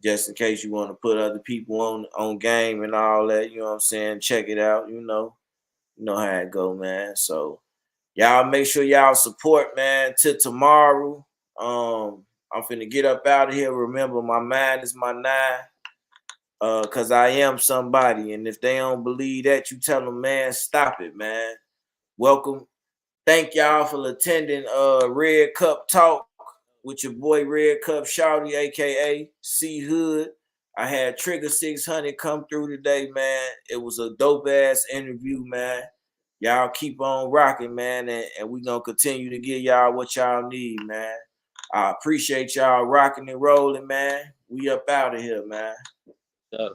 just in case you want to put other people on game and all that, you know what I'm saying? Check it out, you know how it go, man. So y'all make sure y'all support, man, till tomorrow. I'm finna get up out of here. Remember, my mind is my 9. Cause I am somebody, and if they don't believe that, you tell them, man, stop it, man. Welcome. Thank y'all for attending Red Cup Talk with your boy Red Cup Shouty, aka CEE-HOOD. I had Trigga 600 come through today, man. It was a dope ass interview, man. Y'all keep on rocking, man, and we gonna continue to give y'all what y'all need, man. I appreciate y'all rocking and rolling, man. We up out of here, man. Yeah.